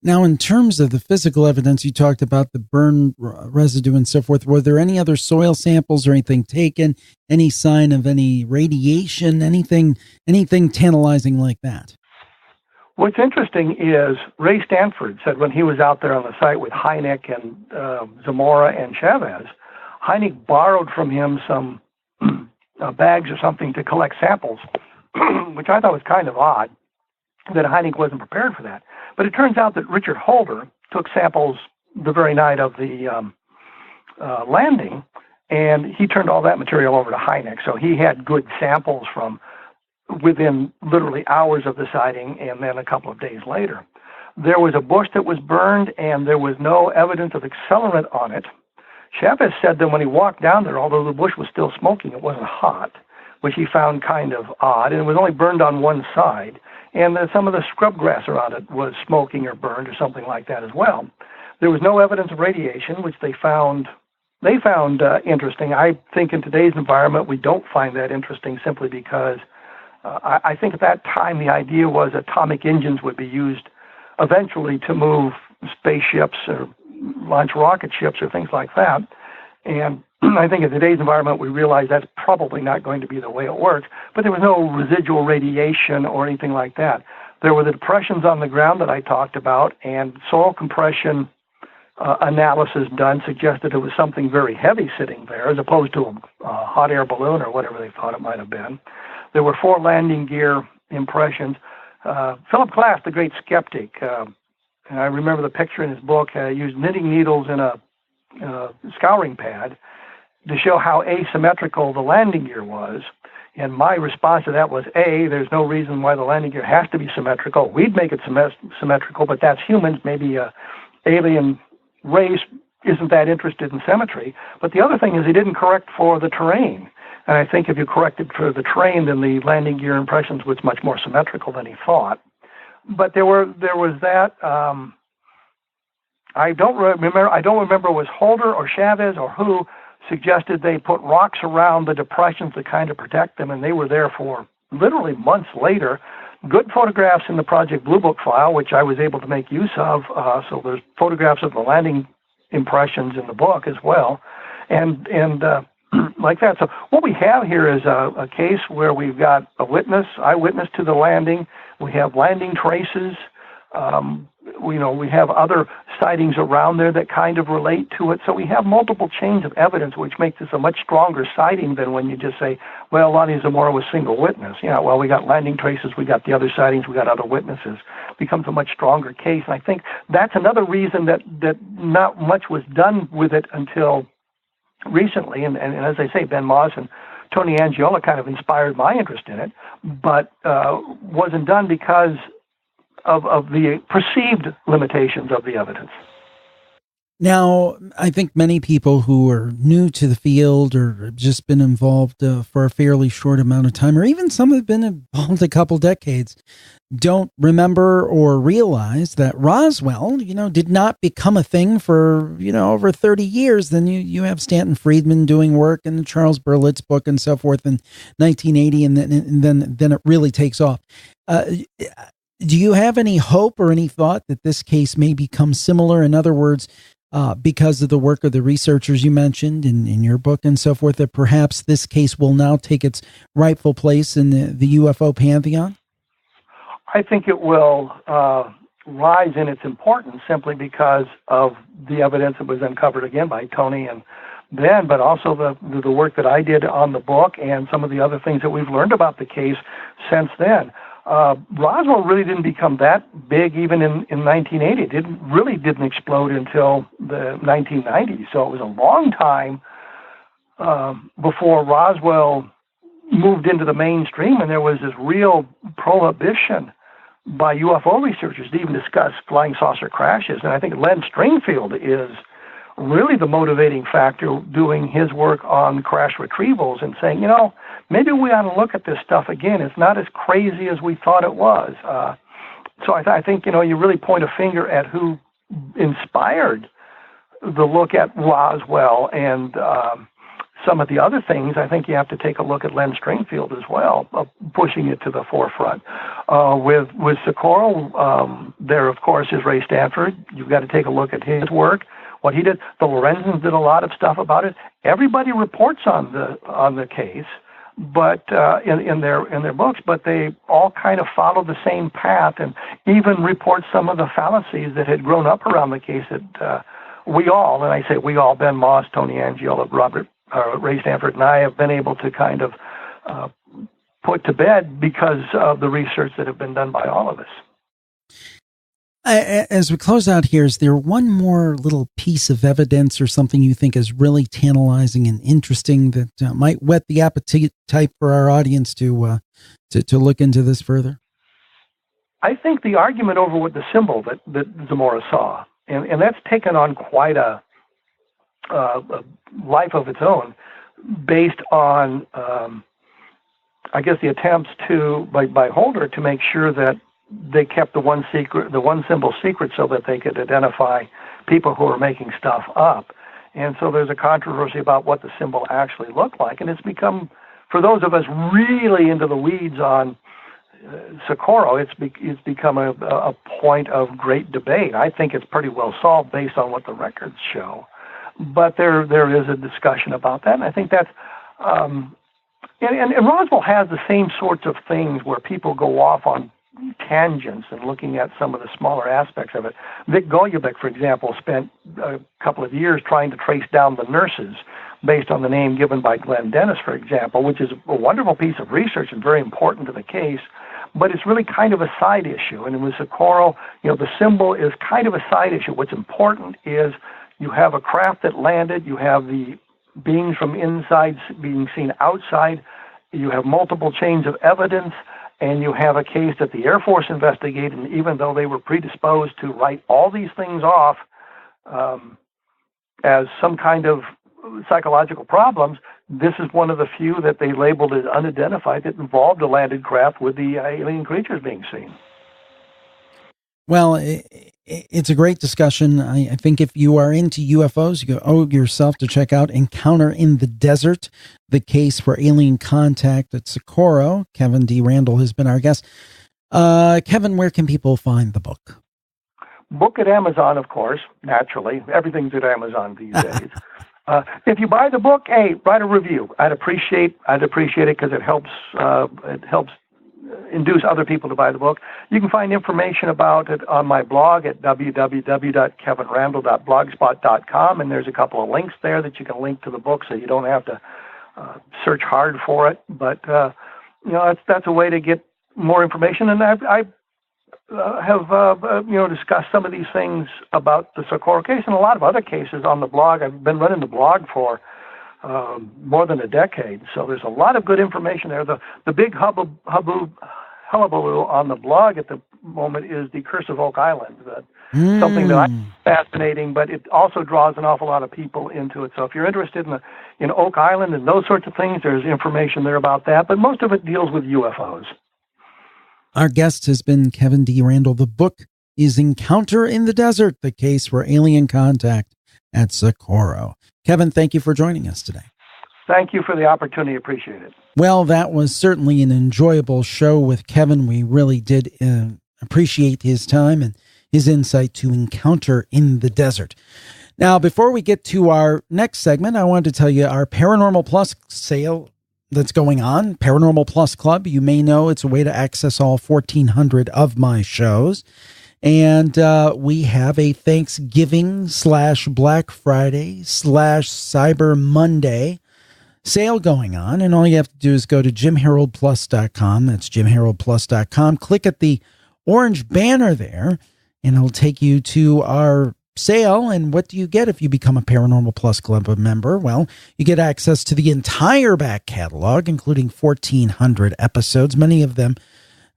Now, in terms of the physical evidence, you talked about the burn residue and so forth. Were there any other soil samples or anything taken? Any sign of any radiation? Anything tantalizing like that? What's interesting is Ray Stanford said when he was out there on the site with Hynek and Zamora and Chavez, Hynek borrowed from him some bags or something to collect samples, which I thought was kind of odd that Hynek wasn't prepared for that. But it turns out that Richard Holder took samples the very night of the landing, and he turned all that material over to Hynek. So he had good samples from within literally hours of the sighting and then a couple of days later. There was a bush that was burned, and there was no evidence of accelerant on it. Chavez said that when he walked down there, although the bush was still smoking, it wasn't hot, which he found kind of odd, and it was only burned on one side. And some of the scrub grass around it was smoking or burned or something like that as well. There was no evidence of radiation, which they found interesting. I think in today's environment, we don't find that interesting simply because I think at that time the idea was atomic engines would be used eventually to move spaceships or launch rocket ships or things like that. And I think in today's environment, we realize that's probably not going to be the way it works. But there was no residual radiation or anything like that. There were the depressions on the ground that I talked about, and soil compression analysis done suggested it was something very heavy sitting there, as opposed to a hot air balloon or whatever they thought it might have been. There were 4 landing gear impressions. Philip Glass, the great skeptic, and I remember the picture in his book, used knitting needles in a scouring pad to show how asymmetrical the landing gear was. And my response to that was, there's no reason why the landing gear has to be symmetrical. We'd make it symmetrical, but that's humans. Maybe a alien race isn't that interested in symmetry. But the other thing is he didn't correct for the terrain. And I think if you corrected for the terrain, then the landing gear impressions was much more symmetrical than he thought. But there was that. I don't remember was Holder or Chavez or who suggested they put rocks around the depressions to kind of protect them, and they were there for literally months later. Good photographs in the Project Blue Book file, which I was able to make use of. So there's photographs of the landing impressions in the book as well, and like that. So what we have here is a case where we've got eyewitness to the landing. We have landing traces. We have other sightings around there that kind of relate to it. So we have multiple chains of evidence, which makes this a much stronger sighting than when you just say, well, Lonnie Zamora was single witness. Yeah, well, we got landing traces, we got the other sightings, we got other witnesses. It becomes a much stronger case. And I think that's another reason that not much was done with it until recently. And as I say, Ben Moss and Tony Angiola kind of inspired my interest in it, but wasn't done because of the perceived limitations of the evidence. Now, I think many people who are new to the field or have just been involved for a fairly short amount of time, or even some have been involved a couple decades, don't remember or realize that Roswell, did not become a thing for, over 30 years. Then you have Stanton Friedman doing work in the Charles Berlitz book and so forth in 1980, and then it really takes off. Do you have any hope or any thought that this case may become similar? In other words, because of the work of the researchers you mentioned in your book and so forth, that perhaps this case will now take its rightful place in the UFO pantheon? I think it will rise in its importance simply because of the evidence that was uncovered again by Tony and Ben, but also the work that I did on the book and some of the other things that we've learned about the case since then. Roswell really didn't become that big even in 1980. It didn't explode until the 1990s. So it was a long time before Roswell moved into the mainstream, and there was this real prohibition by UFO researchers to even discuss flying saucer crashes. And I think Len Stringfield is really the motivating factor doing his work on crash retrievals and saying, maybe we ought to look at this stuff again. It's not as crazy as we thought it was. So I think, you really point a finger at who inspired the look at Roswell and some of the other things. I think you have to take a look at Len Stringfield as well, pushing it to the forefront. With Socorro, there, of course, is Ray Stanford. You've got to take a look at his work, what he did. The Lorenzens did a lot of stuff about it. Everybody reports on the case, but in their books, but they all kind of follow the same path, and even report some of the fallacies that had grown up around the case that we all, and I say we all, Ben Moss, Tony Angiola, Ray Stanford, and I have been able to kind of put to bed because of the research that have been done by all of us. As we close out here, is there one more little piece of evidence or something you think is really tantalizing and interesting that might whet the appetite for our audience to look into this further? I think the argument over what the symbol that Zamora saw, and that's taken on quite a life of its own, based on, I guess, the attempts by Holder to make sure that they kept the one symbol secret so that they could identify people who were making stuff up. And so there's a controversy about what the symbol actually looked like. And it's become, for those of us really into the weeds on Socorro, it's become a point of great debate. I think it's pretty well solved based on what the records show. But there is a discussion about that. And I think that's, and Roswell has the same sorts of things where people go off on tangents and looking at some of the smaller aspects of it. Vic Golubic, for example, spent a couple of years trying to trace down the nurses based on the name given by Glenn Dennis, for example, which is a wonderful piece of research and very important to the case, but it's really kind of a side issue. And with Socorro, the symbol is kind of a side issue. What's important is you have a craft that landed, you have the beings from inside being seen outside, you have multiple chains of evidence, and you have a case that the Air Force investigated, and even though they were predisposed to write all these things off as some kind of psychological problems, this is one of the few that they labeled as unidentified that involved a landed craft with the alien creatures being seen. Well, it's a great discussion. I think if you are into UFOs, you owe yourself to check out Encounter in the Desert, the case for alien contact at Socorro. Kevin D. Randle has been our guest. Kevin, where can people find the book? Book at Amazon, of course, naturally. Everything's at Amazon these days. If you buy the book, hey, write a review. I'd appreciate it because it helps induce other people to buy the book. You can find information about it on my blog at www.kevinrandle.blogspot.com, and there's a couple of links there that you can link to the book, so you don't have to search hard for it. But that's a way to get more information. And I have discussed some of these things about the Socorro case and a lot of other cases on the blog. I've been running the blog for more than a decade, so there's a lot of good information there. The big hullabaloo on the blog at the moment is the Curse of Oak Island. Something that I find fascinating, but it also draws an awful lot of people into it. So if you're interested in Oak Island and those sorts of things, there's information there about that, but most of it deals with UFOs. Our guest has been Kevin D. Randle. The book is Encounter in the Desert, the case for alien contact at Socorro. Kevin, thank you for joining us today. Thank you for the opportunity. Appreciate it. Well, that was certainly an enjoyable show with Kevin. We really did appreciate his time and his insight to Encounter in the Desert. Now, before we get to our next segment, I wanted to tell you our Paranormal Plus sale that's going on, Paranormal Plus Club. You may know it's a way to access all 1,400 of my shows. And we have a Thanksgiving/Black Friday/ Cyber Monday sale going on. And all you have to do is go to JimHaroldPlus.com. That's JimHaroldPlus.com. Click at the orange banner there, and it'll take you to our sale. And what do you get if you become a Paranormal Plus Club member? Well, you get access to the entire back catalog, including 1,400 episodes. Many of them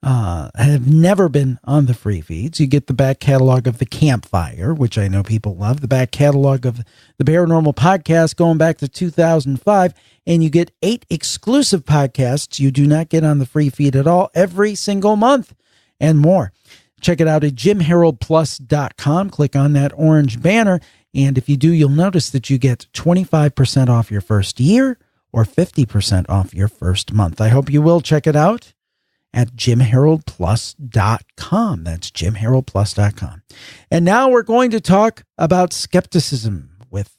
have never been on the free feeds. You get the back catalog of The Campfire, which I know people love, the back catalog of the Paranormal Podcast going back to 2005, and you get 8 exclusive podcasts you do not get on the free feed at all every single month, and more. Check it out at jimharoldplus.com. Click on that orange banner, and if you do, you'll notice that you get 25% off your first year or 50% off your first month. I hope you will check it out at jimharoldplus.com. That's jimharoldplus.com. And now we're going to talk about skepticism with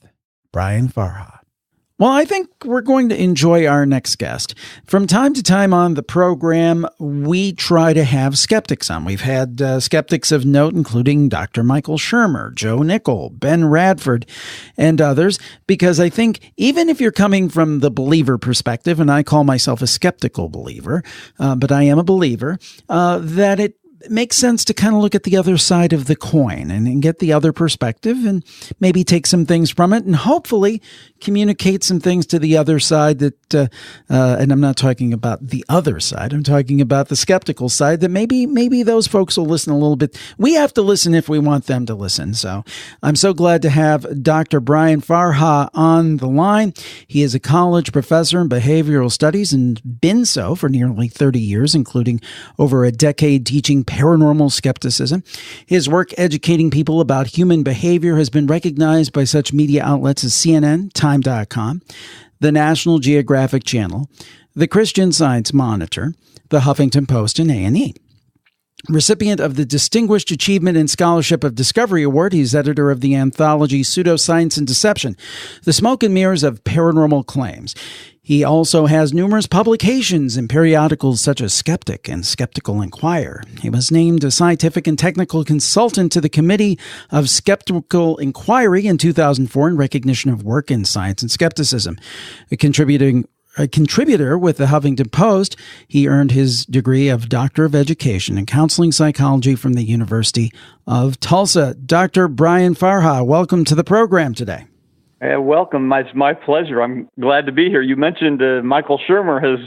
Brian Farha. Well, I think we're going to enjoy our next guest. From time to time on the program, we try to have skeptics on. We've had skeptics of note, including Dr. Michael Shermer, Joe Nickel, Ben Radford, and others, because I think even if you're coming from the believer perspective, and I call myself a skeptical believer, but I am a believer, that it makes sense to kind of look at the other side of the coin and get the other perspective and maybe take some things from it and hopefully communicate some things to the other side that, and I'm not talking about the other side, I'm talking about the skeptical side, that maybe those folks will listen a little bit. We have to listen if we want them to listen. So I'm so glad to have Dr. Brian Farha on the line. He is a college professor in behavioral studies and been so for nearly 30 years, including over a decade teaching paranormal skepticism. His work educating people about human behavior has been recognized by such media outlets as CNN, Time.com, the National Geographic Channel, the Christian Science Monitor, the Huffington Post, and A&E. Recipient of the Distinguished Achievement in Scholarship of Discovery Award, he's editor of the anthology Pseudoscience and Deception, The Smoke and Mirrors of Paranormal Claims. He also has numerous publications in periodicals such as Skeptic and Skeptical Inquirer. He was named a scientific and technical consultant to the Committee of Skeptical Inquiry in 2004 in recognition of work in science and skepticism. A contributor with the Huffington Post, he earned his degree of Doctor of Education in Counseling Psychology from the University of Tulsa. Dr. Brian Farha, welcome to the program today. Welcome. It's my pleasure. I'm glad to be here. You mentioned Michael Shermer has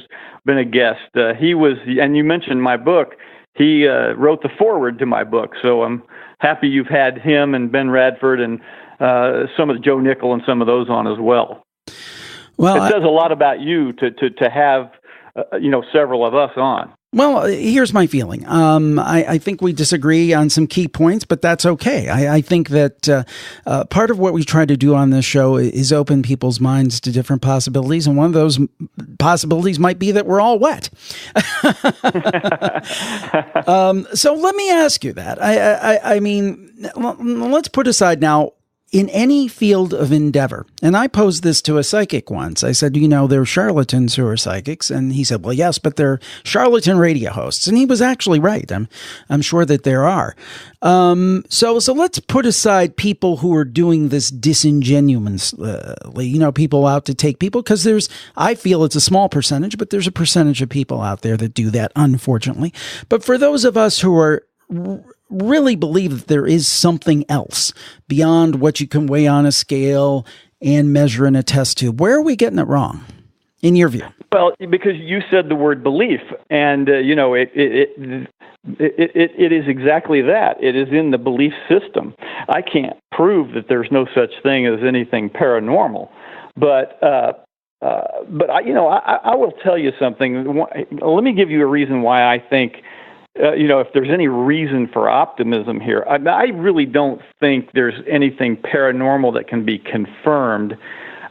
been a guest. And you mentioned my book. He wrote the foreword to my book. So I'm happy you've had him and Ben Radford and some of the Joe Nickel and some of those on as well. Well, it says a lot about you to have several of us on. Well, here's my feeling. I think we disagree on some key points, but that's okay. I think that part of what we try to do on this show is open people's minds to different possibilities, and one of those possibilities might be that we're all wet. So let me ask you that. I mean, let's put aside now, in any field of endeavor, and I posed this to a psychic once. I said, there are charlatans who are psychics, and he said, well, yes, but they're charlatan radio hosts, and he was actually right. I'm sure that there are. So let's put aside people who are doing this disingenuously, people out to take people, because I feel it's a small percentage, but there's a percentage of people out there that do that, unfortunately. But for those of us who are really believe that there is something else beyond what you can weigh on a scale and measure in a test tube, where are we getting it wrong, in your view? Well, because you said the word belief, and it is exactly that. It is in the belief system. I can't prove that there's no such thing as anything paranormal, but I will tell you something. Let me give you a reason why I think. If there's any reason for optimism here, I really don't think there's anything paranormal that can be confirmed.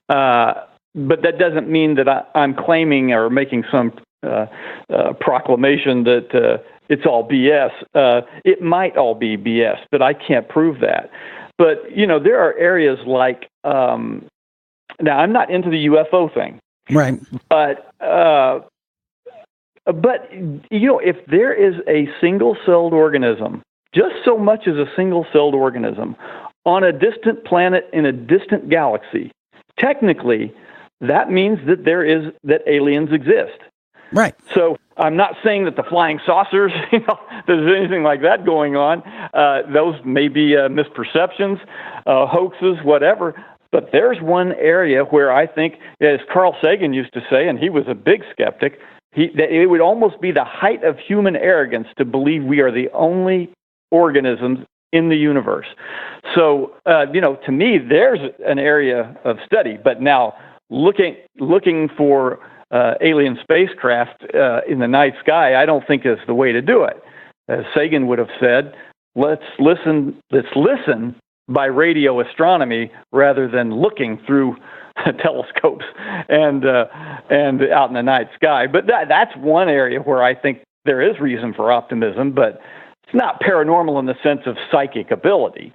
But that doesn't mean that I'm claiming or making some proclamation that it's all BS. It might all be BS, but I can't prove that. But, there are areas like, now I'm not into the UFO thing. Right. But, if there is a single-celled organism, just so much as a single-celled organism, on a distant planet in a distant galaxy, technically, that means that aliens exist. Right. So I'm not saying that the flying saucers, there's anything like that going on. Those may be misperceptions, hoaxes, whatever. But there's one area where I think, as Carl Sagan used to say, and he was a big skeptic, that it would almost be the height of human arrogance to believe we are the only organisms in the universe. So, to me, there's an area of study. But now, looking for alien spacecraft in the night sky, I don't think is the way to do it. As Sagan would have said, let's listen by radio astronomy rather than looking through telescopes and out in the night sky. But that's one area where I think there is reason for optimism, but it's not paranormal in the sense of psychic ability.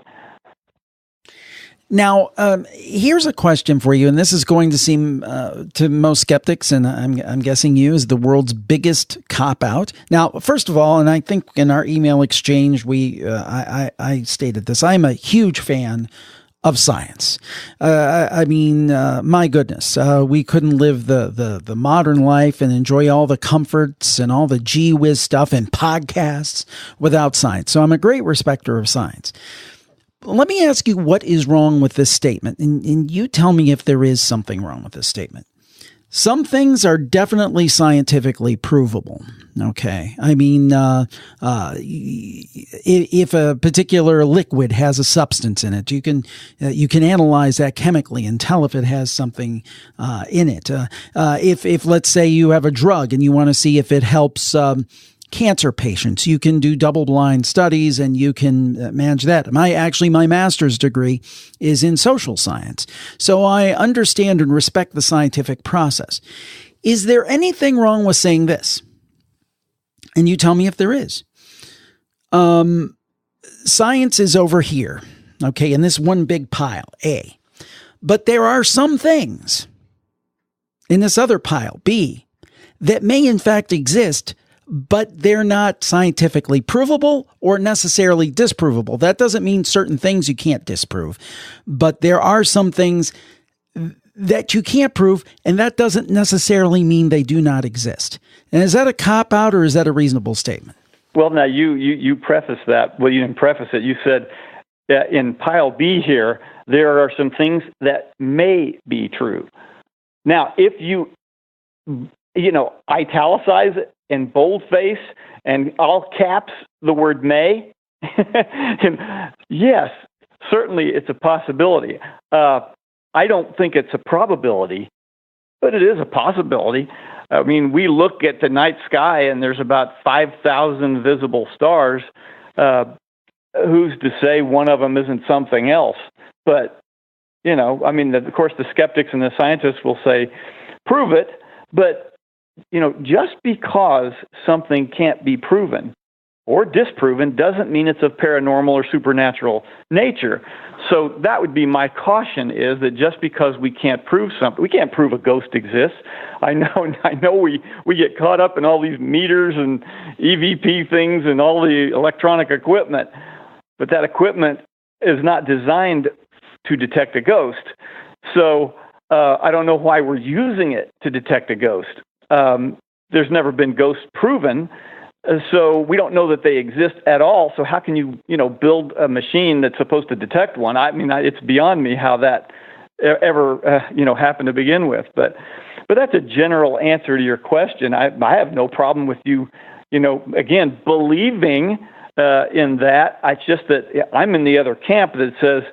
Now, here's a question for you, and this is going to seem to most skeptics, and I'm guessing you, is the world's biggest cop-out. Now, first of all, and I think in our email exchange, I stated this, I'm a huge fan of science. My goodness, we couldn't live the modern life and enjoy all the comforts and all the gee whiz stuff and podcasts without science. So I'm a great respecter of science. Let me ask you what is wrong with this statement, and you tell me if there is something wrong with this statement. Some things are definitely scientifically provable. Okay. If a particular liquid has a substance in it, you can analyze that chemically and tell if it has something in it. If let's say you have a drug and you want to see if it helps cancer patients, you can do double-blind studies and you can manage that. My master's degree is in social science, so I understand and respect the scientific process. Is there anything wrong with saying this? And you tell me if there is. Science is over here, okay, in this one big pile, A. But there are some things in this other pile, B, that may in fact exist, but they're not scientifically provable or necessarily disprovable. That doesn't mean certain things you can't disprove, but there are some things that you can't prove, and that doesn't necessarily mean they do not exist. And is that a cop-out or is that a reasonable statement? Well, now you prefaced that. Well, you didn't preface it. You said in pile B here, there are some things that may be true. Now, if you italicize it in boldface and all caps the word may, yes, certainly it's a possibility. I don't think it's a probability, but it is a possibility. I mean, we look at the night sky and there's about 5,000 visible stars. Who's to say one of them isn't something else? But, of course, the skeptics and the scientists will say, prove it. But, just because something can't be proven or disproven doesn't mean it's of paranormal or supernatural nature. So that would be my caution, is that just because we can't prove something, we can't prove a ghost exists. I know we get caught up in all these meters and EVP things and all the electronic equipment, but that equipment is not designed to detect a ghost. So I don't know why we're using it to detect a ghost. There's never been ghosts proven, so we don't know that they exist at all. So how can you build a machine that's supposed to detect one? I mean, it's beyond me how that ever happened to begin with. But that's a general answer to your question. I have no problem with you, again, believing in that. It's just that I'm in the other camp that says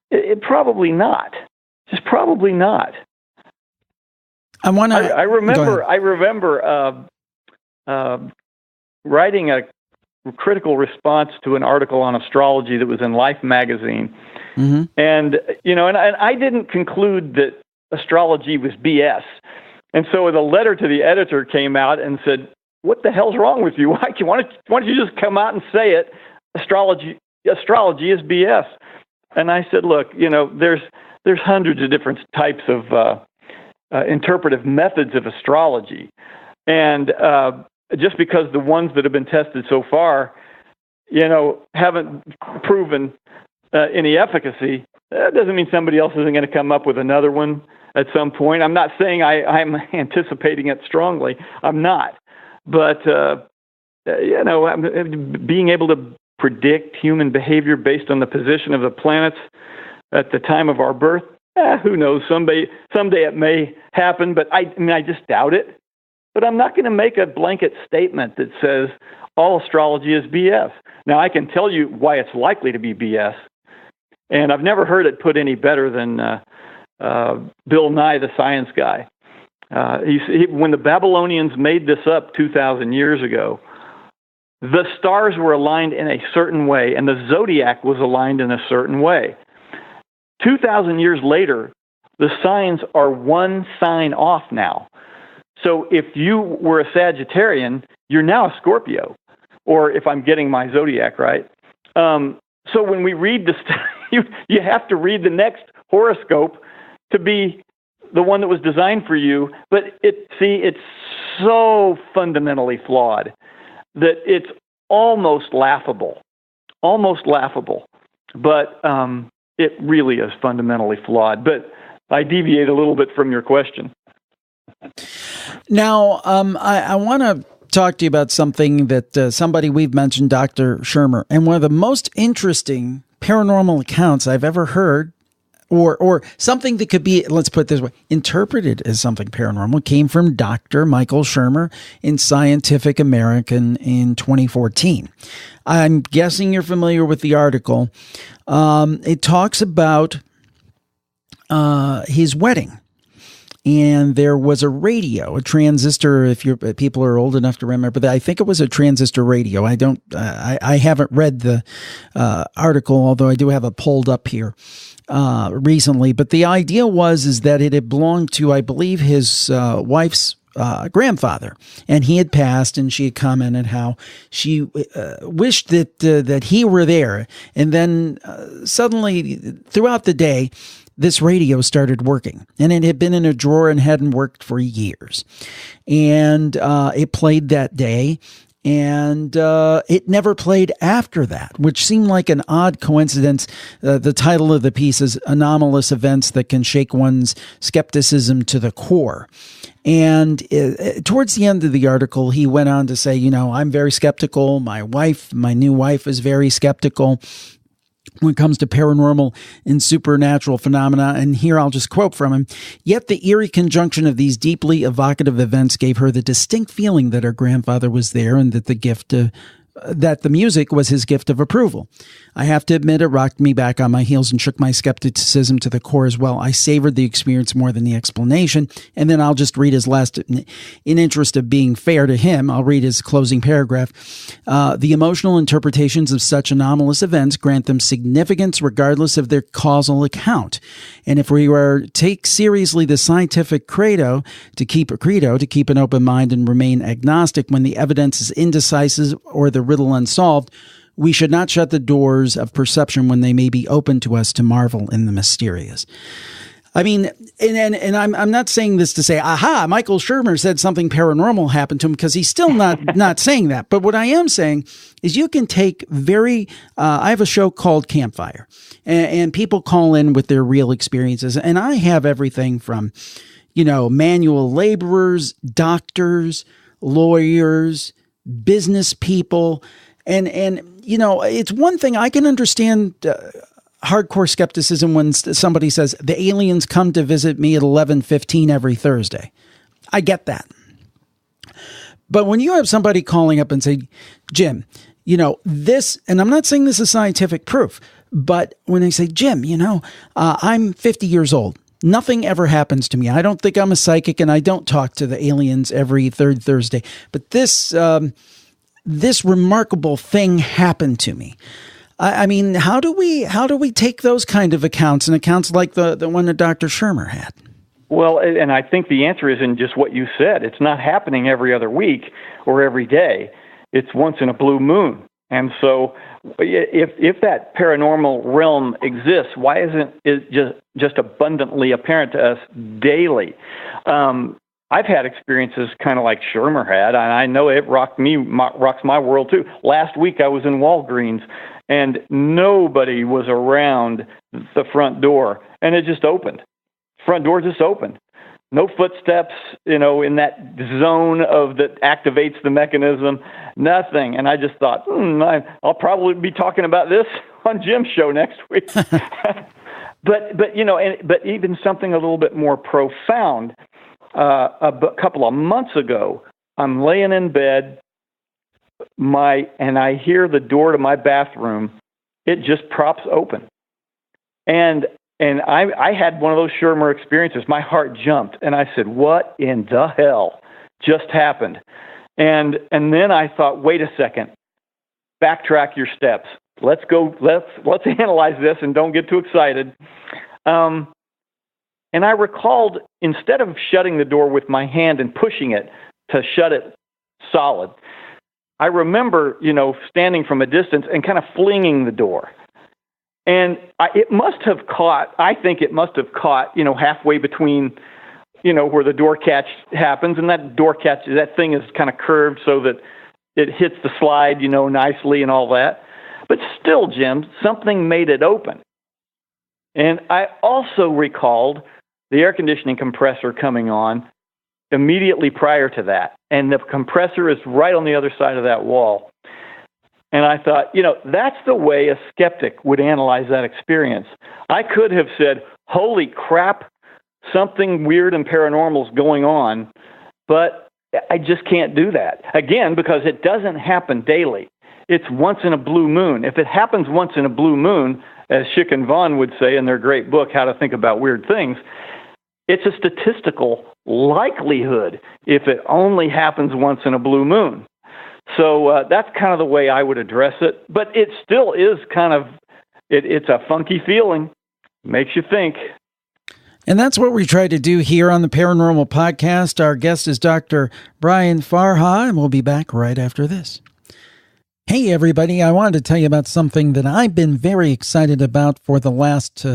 it probably not. Just probably not. I remember writing a critical response to an article on astrology that was in Life magazine. Mm-hmm. And I didn't conclude that astrology was BS. And so the letter to the editor came out and said, what the hell's wrong with you? Why don't you just come out and say it? Astrology is BS. And I said, look, there's hundreds of different types of interpretive methods of astrology. And just because the ones that have been tested so far, haven't proven any efficacy, that doesn't mean somebody else isn't going to come up with another one at some point. I'm not saying I'm anticipating it strongly. I'm not. But being able to predict human behavior based on the position of the planets at the time of our birth, who knows? Someday it may happen, but I just doubt it. But I'm not going to make a blanket statement that says all astrology is BS. Now, I can tell you why it's likely to be BS, and I've never heard it put any better than Bill Nye, the science guy. When the Babylonians made this up 2,000 years ago, the stars were aligned in a certain way, and the zodiac was aligned in a certain way. 2,000 years later, the signs are one sign off now. So if you were a Sagittarian, you're now a Scorpio, or if I'm getting my zodiac right. So when we read this, you have to read the next horoscope to be the one that was designed for you. But it's so fundamentally flawed that it's almost laughable. But it really is fundamentally flawed. But I deviate a little bit from your question. Now, I want to talk to you about something that somebody we've mentioned, Dr. Shermer, and one of the most interesting paranormal accounts I've ever heard, or something that could be, let's put it this way, interpreted as something paranormal, came from Dr. Michael Shermer in Scientific American in 2014. I'm guessing you're familiar with the article. It talks about his wedding. And there was a radio, a transistor. If people are old enough to remember that, I think it was a transistor radio. I haven't read the article, although I do have it pulled up here recently. But the idea is that it had belonged to, I believe, his wife's grandfather, and he had passed, and she had commented how she wished that he were there. And then suddenly, throughout the day, this radio started working, and it had been in a drawer and hadn't worked for years. And it played that day, and it never played after that, which seemed like an odd coincidence. The title of the piece is Anomalous Events That Can Shake One's Skepticism to the Core. And towards the end of the article, he went on to say, I'm very skeptical. My new wife is very skeptical when it comes to paranormal and supernatural phenomena. And here I'll just quote from him. Yet the eerie conjunction of these deeply evocative events gave her the distinct feeling that her grandfather was there, and that that the music was his gift of approval. I have to admit, it rocked me back on my heels and shook my skepticism to the core as well. I savored the experience more than the explanation. And then I'll just read his last, in interest of being fair to him, I'll read his closing paragraph. The emotional interpretations of such anomalous events grant them significance regardless of their causal account. And if we were to take seriously the scientific credo to keep an open mind and remain agnostic when the evidence is indecisive or the riddle unsolved, we should not shut the doors of perception when they may be open to us to marvel in the mysterious. I mean, and I'm not saying this to say, aha, Michael Shermer said something paranormal happened to him, because he's still not saying that. But what I am saying is you can take I have a show called Campfire, and people call in with their real experiences. And I have everything from, manual laborers, doctors, lawyers, business people. And it's one thing I can understand hardcore skepticism when somebody says the aliens come to visit me at 11:15 every Thursday. I get that. But when you have somebody calling up and say, Jim, this, and I'm not saying this is scientific proof, but when they say, Jim, I'm 50 years old. Nothing ever happens to me. I don't think I'm a psychic, and I don't talk to the aliens every third Thursday. But this remarkable thing happened to me. I mean, how do we take those kind of accounts, and accounts like the one that Dr. Shermer had? Well, and I think the answer is in just what you said. It's not happening every other week or every day. It's once in a blue moon. And so if that paranormal realm exists, why isn't it just abundantly apparent to us daily? I've had experiences kind of like Shermer had, and I know it rocks my world too. Last week I was in Walgreens, and nobody was around the front door, and it just opened. Front door just opened. No footsteps, in that zone that activates the mechanism, nothing. And I just thought, I'll probably be talking about this on Jim's show next week. But even something a little bit more profound. A couple of months ago, I'm laying in bed, and I hear the door to my bathroom. It just props open, and I had one of those Shermer experiences. My heart jumped, and I said, "What in the hell just happened?" And then I thought, "Wait a second, backtrack your steps. Let's go. Let's analyze this, and don't get too excited." And I recalled, instead of shutting the door with my hand and pushing it to shut it solid, I remember, standing from a distance and kind of flinging the door. And it must have caught, halfway between, where the door catch happens. And that thing is kind of curved so that it hits the slide, nicely and all that. But still, Jim, something made it open. And I also recalled the air conditioning compressor coming on immediately prior to that. And the compressor is right on the other side of that wall. And I thought, that's the way a skeptic would analyze that experience. I could have said, holy crap, something weird and paranormal is going on, but I just can't do that. Again, because it doesn't happen daily. It's once in a blue moon. If it happens once in a blue moon, as Schick and Vaughn would say in their great book, How to Think About Weird Things, it's a statistical likelihood if it only happens once in a blue moon. So that's kind of the way I would address it. But it still is it's a funky feeling. Makes you think. And that's what we try to do here on the Paranormal Podcast. Our guest is Dr. Brian Farha, and we'll be back right after this. Hey, everybody. I wanted to tell you about something that I've been very excited about for the last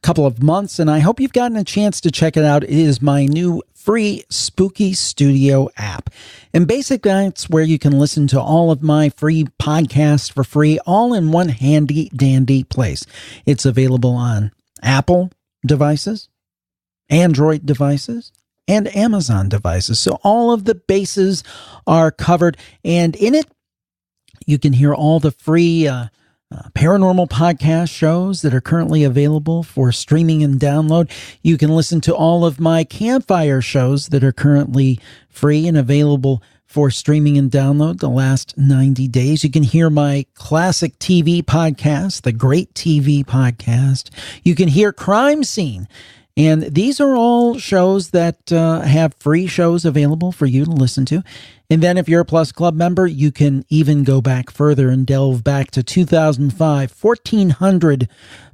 couple of months, and I hope you've gotten a chance to check it out. It is my new free Spooky Studio app. And basically, it's where you can listen to all of my free podcasts for free, all in one handy dandy place. It's available on Apple devices, Android devices, and Amazon devices. So all of the bases are covered. And in it, you can hear all the free paranormal podcast shows that are currently available for streaming and download. You can listen to all of my campfire shows that are currently free and available for streaming and download the last 90 days. You can hear my classic TV podcast, the Great TV Podcast. You can hear Crime Scene. And these are all shows that have free shows available for you to listen to. And then if you're a Plus Club member, you can even go back further and delve back to 2005, 1,400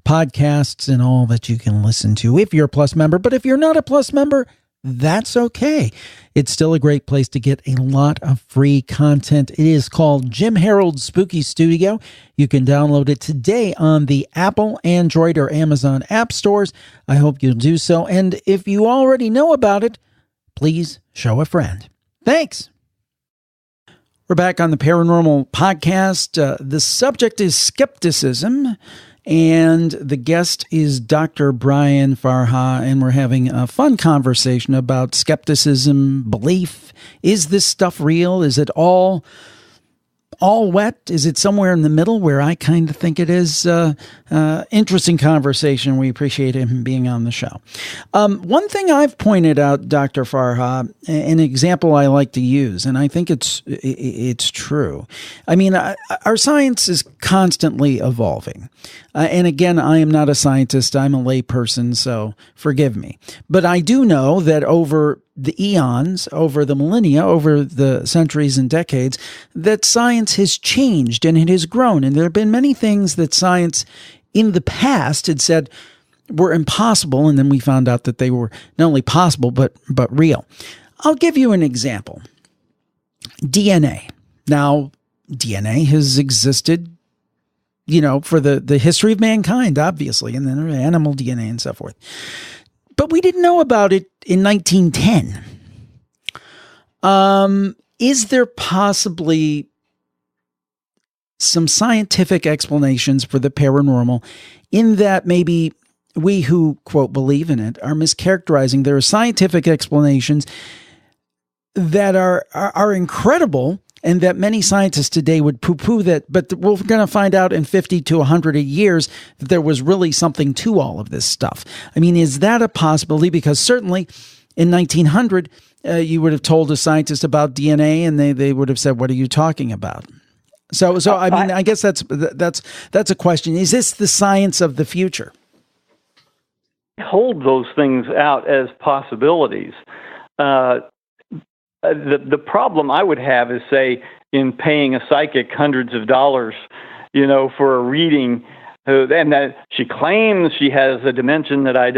podcasts and all that you can listen to if you're a Plus member. But if you're not a Plus member, that's okay. It's still a great place to get a lot of free content. It is called Jim Harold's Spooky Studio. You can download it today on the Apple, Android, or Amazon app stores. I hope you'll do so. And if you already know about it, please show a friend. Thanks. We're back on the Paranormal Podcast. The subject is skepticism. And the guest is Dr. Brian Farha, and we're having a fun conversation about skepticism, belief. Is this stuff real? Is it all wet? Is it somewhere in the middle where I kind of think it is? Interesting conversation. We appreciate him being on the show. One thing I've pointed out, Dr. Farha, an example I like to use, and I think it's true. I mean, our science is constantly evolving. And again, I am not a scientist. I'm a layperson, so forgive me. But I do know that over the eons, over the millennia, over the centuries and decades, that science has changed and it has grown. And there have been many things that science in the past had said were impossible, and then we found out that they were not only possible, but real. I'll give you an example. DNA. Now, DNA has existed, for the history of mankind, obviously, and then animal DNA and so forth. But we didn't know about it in 1910. Is there possibly some scientific explanations for the paranormal in that maybe we who, quote, believe in it are mischaracterizing. There are scientific explanations that are incredible and that many scientists today would poo-poo that, but we're going to find out in 50 to 100 years that there was really something to all of this stuff. I mean, is that a possibility? Because certainly in 1900, you would have told a scientist about DNA and they would have said, what are you talking about? So I mean, I guess that's a question. Is this the science of the future? Hold those things out as possibilities. The problem I would have is, say, in paying a psychic hundreds of dollars, for a reading, and that she claims she has a dimension that I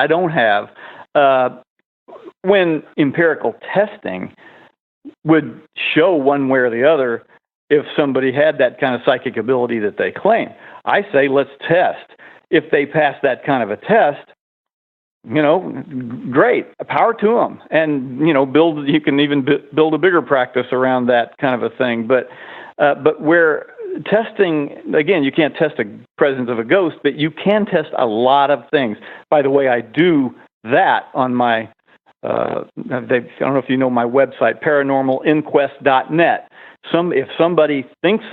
don't have, when empirical testing would show one way or the other if somebody had that kind of psychic ability that they claim. I say let's test. If they pass that kind of a test, great, power to them, and you can even build a bigger practice around that kind of a thing. But where testing, again, you can't test the presence of a ghost, but you can test a lot of things. By the way, I do that on my I don't know if you know my website, paranormalinquest.net. If somebody thinks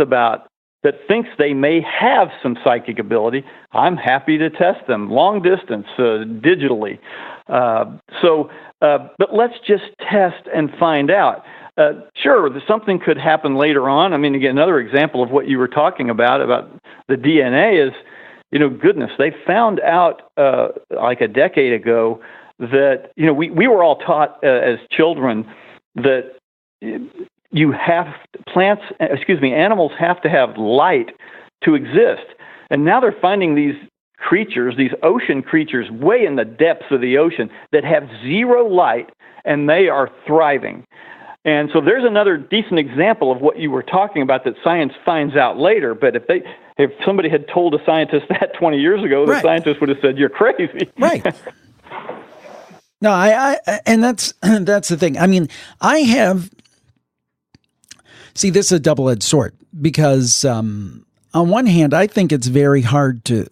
they may have some psychic ability, I'm happy to test them long distance, digitally. But let's just test and find out. Sure, something could happen later on. I mean, again, another example of what you were talking about the DNA is, goodness, they found out like a decade ago that, we were all taught as children that animals have to have light to exist. And now they're finding these creatures, these ocean creatures way in the depths of the ocean that have zero light, and they are thriving. And so there's another decent example of what you were talking about that science finds out later. But if somebody had told a scientist that 20 years ago, the scientist would have said, you're crazy. Right. No, and that's the thing. I mean, see, this is a double-edged sword because on one hand, I think it's very hard to,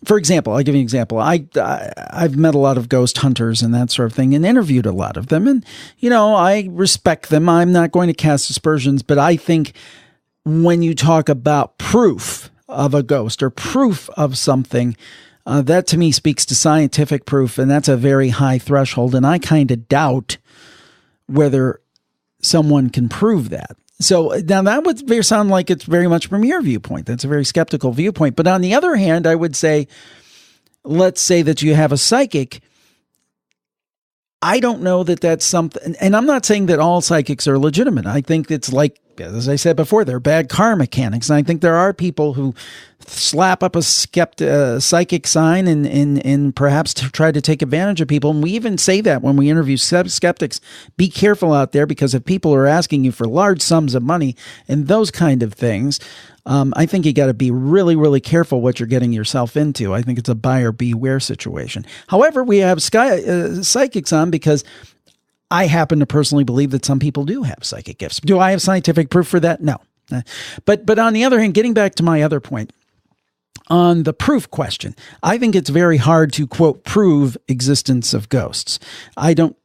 for example, I'll give you an example. I've met a lot of ghost hunters and that sort of thing and interviewed a lot of them. And, I respect them. I'm not going to cast aspersions, but I think when you talk about proof of a ghost or proof of something, that to me speaks to scientific proof, and that's a very high threshold. And I kind of doubt whether someone can prove that. So now that would sound like it's very much from your viewpoint. That's a very skeptical viewpoint. But on the other hand, I would say, let's say that you have a psychic. I don't know that that's something, and I'm not saying that all psychics are legitimate. I think it's like, as I said before, they're bad car mechanics. And I think there are people who slap up a psychic sign and perhaps try to take advantage of people. And we even say that when we interview skeptics, be careful out there, because if people are asking you for large sums of money and those kind of things, I think you got to be really, really careful what you're getting yourself into. I think it's a buyer beware situation. However, we have psychics on because I happen to personally believe that some people do have psychic gifts. Do I have scientific proof for that? No. But on the other hand, getting back to my other point, on the proof question, I think it's very hard to, quote, prove existence of ghosts. I don't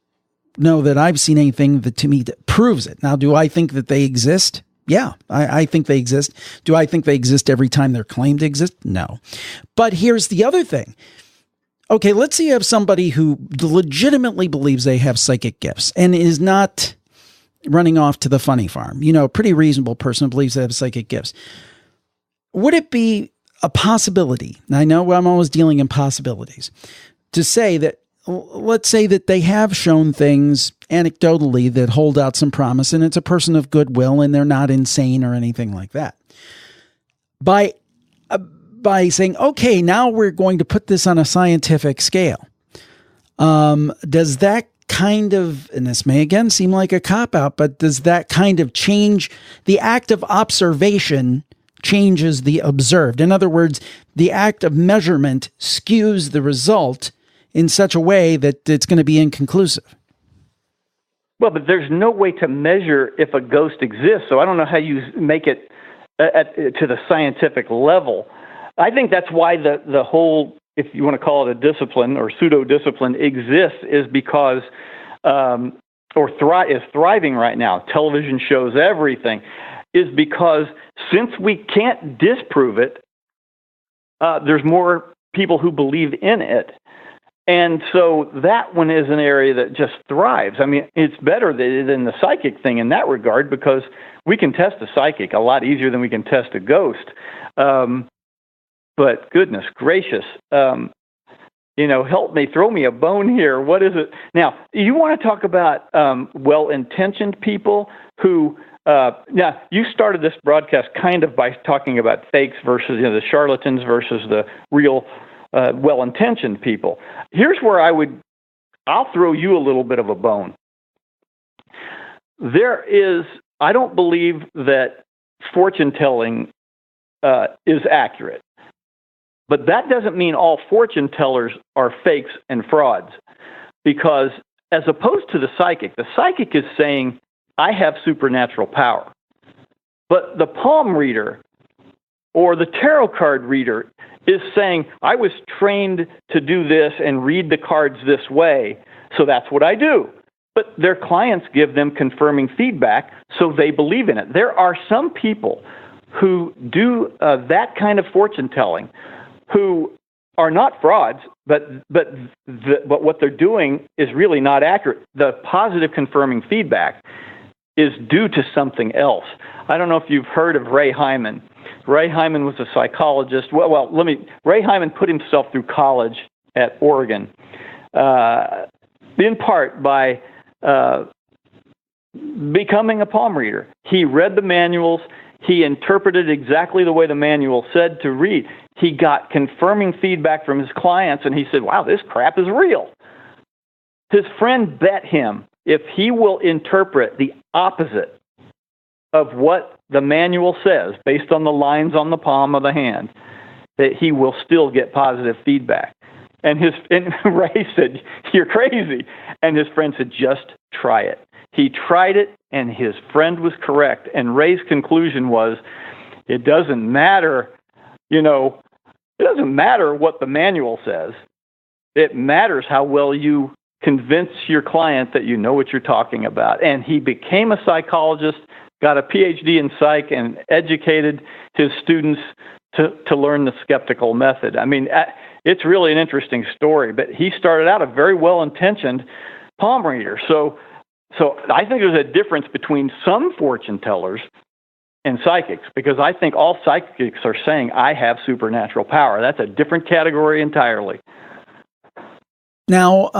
know that I've seen anything that to me that proves it. Now, do I think that they exist? Yeah, I think they exist. Do I think they exist every time they're claimed to exist? No. But here's the other thing. Okay, let's say you have somebody who legitimately believes they have psychic gifts and is not running off to the funny farm. A pretty reasonable person believes they have psychic gifts. Would it be a possibility, and I know I'm always dealing in possibilities, to say that, let's say that they have shown things anecdotally that hold out some promise, and it's a person of goodwill and they're not insane or anything like that. By saying, okay, now we're going to put this on a scientific scale. Does that kind of, and this may again seem like a cop-out, but does that kind of change the act of observation changes the observed? In other words, the act of measurement skews the result in such a way that it's going to be inconclusive. Well, but there's no way to measure if a ghost exists, so I don't know how you make it to the scientific level. I think that's why the whole if you want to call it a discipline or pseudo-discipline, exists is because, is thriving right now, television shows, everything, is because since we can't disprove it, there's more people who believe in it. And so that one is an area that just thrives. I mean, it's better than the psychic thing in that regard because we can test a psychic a lot easier than we can test a ghost. But goodness gracious, help me, throw me a bone here. What is it? Now, you want to talk about well-intentioned people who, now, you started this broadcast kind of by talking about fakes versus, the charlatans versus the real well-intentioned people. Here's where I'll throw you a little bit of a bone. I don't believe that fortune-telling is accurate. But that doesn't mean all fortune tellers are fakes and frauds, because as opposed to the psychic is saying, I have supernatural power. But the palm reader or the tarot card reader is saying, I was trained to do this and read the cards this way, so that's what I do. But their clients give them confirming feedback, so they believe in it. There are some people who do that kind of fortune telling who are not frauds, but what they're doing is really not accurate. The positive confirming feedback is due to something else. I don't know if you've heard of Ray Hyman. Ray Hyman was a psychologist. Ray Hyman put himself through college at Oregon, in part by becoming a palm reader. He read the manuals. He interpreted exactly the way the manual said to read. He got confirming feedback from his clients, and he said, wow, this crap is real. His friend bet him if he will interpret the opposite of what the manual says, based on the lines on the palm of the hand, that he will still get positive feedback. And Ray said, you're crazy. And his friend said, just try it. He tried it, and his friend was correct. And Ray's conclusion was, it doesn't matter, it doesn't matter what the manual says. It matters how well you convince your client that you know what you're talking about. And he became a psychologist, got a PhD in psych, and educated his students to learn the skeptical method. I mean, it's really an interesting story, but he started out a very well-intentioned palm reader. So I think there's a difference between some fortune tellers and psychics, because I think all psychics are saying, I have supernatural power. That's a different category entirely. Now,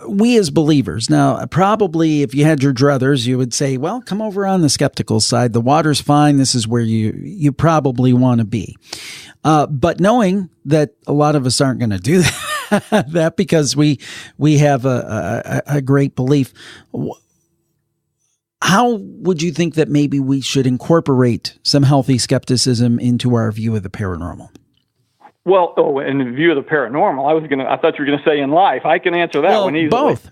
we as believers, now, probably if you had your druthers, you would say, well, come over on the skeptical side. The water's fine. This is where you probably want to be. But knowing that a lot of us aren't going to do that because we have a great belief, how would you think that maybe we should incorporate some healthy skepticism into our view of the paranormal? Well, in the view of the paranormal, I thought you were going to say in life. I can answer that one easily. Both.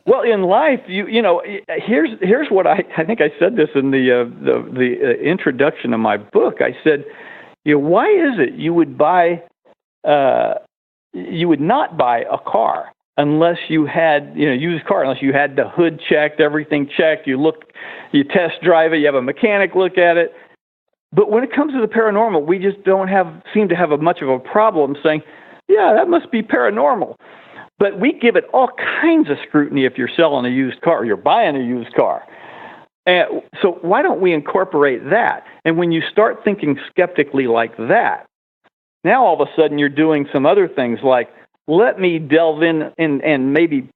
Well, in life, here's what I think I said this in the introduction of my book. I said, why is it you would not buy a car unless you had, used car, unless you had the hood checked, everything checked, you test drive it, you have a mechanic look at it. But when it comes to the paranormal, we just don't seem to have much of a problem saying, yeah, that must be paranormal. But we give it all kinds of scrutiny if you're selling a used car or you're buying a used car. And so why don't we incorporate that? And when you start thinking skeptically like that, now all of a sudden you're doing some other things like, let me delve in and maybe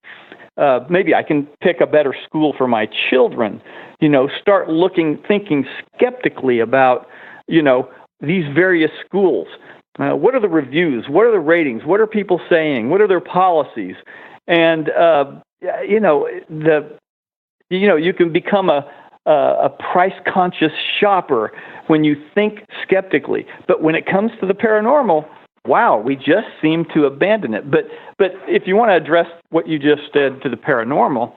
I can pick a better school for my children. Start thinking skeptically about, these various schools. What are the reviews? What are the ratings? What are people saying? What are their policies? And, you can become a price-conscious shopper when you think skeptically. But when it comes to the paranormal, wow, we just seem to abandon it. But if you want to address what you just said to the paranormal,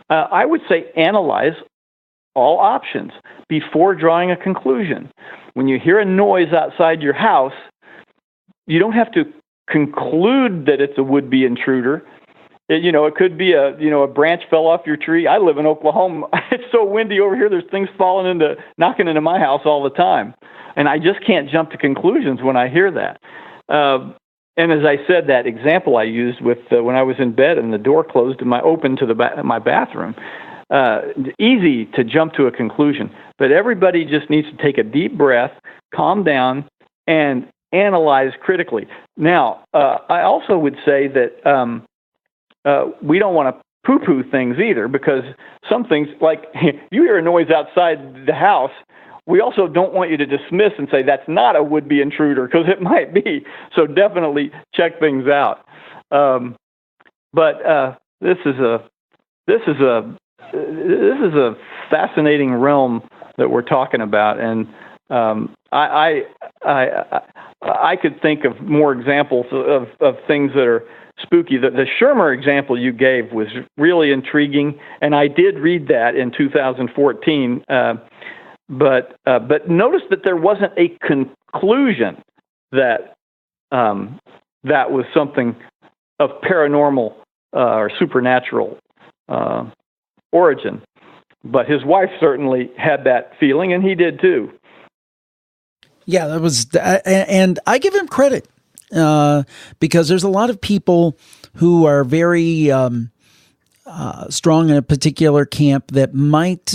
I would say analyze all options before drawing a conclusion. When you hear a noise outside your house, you don't have to conclude that it's a would-be intruder. It could be a branch fell off your tree. I live in Oklahoma. It's so windy over here. There's things knocking into my house all the time. And I just can't jump to conclusions when I hear that. And as I said, that example I used with when I was in bed and the door closed and open to my bathroom, easy to jump to a conclusion. But everybody just needs to take a deep breath, calm down, and analyze critically. Now, I also would say that we don't want to poo-poo things either, because some things, like you hear a noise outside the house, we also don't want you to dismiss and say that's not a would-be intruder, because it might be. So definitely check things out. But this is a fascinating realm that we're talking about, and I could think of more examples of things that are spooky. The Shermer example you gave was really intriguing, and I did read that in 2014. But notice that there wasn't a conclusion that that was something of paranormal or supernatural origin. But his wife certainly had that feeling, and he did too. Yeah, that was, and I give him credit because there's a lot of people who are very strong in a particular camp that might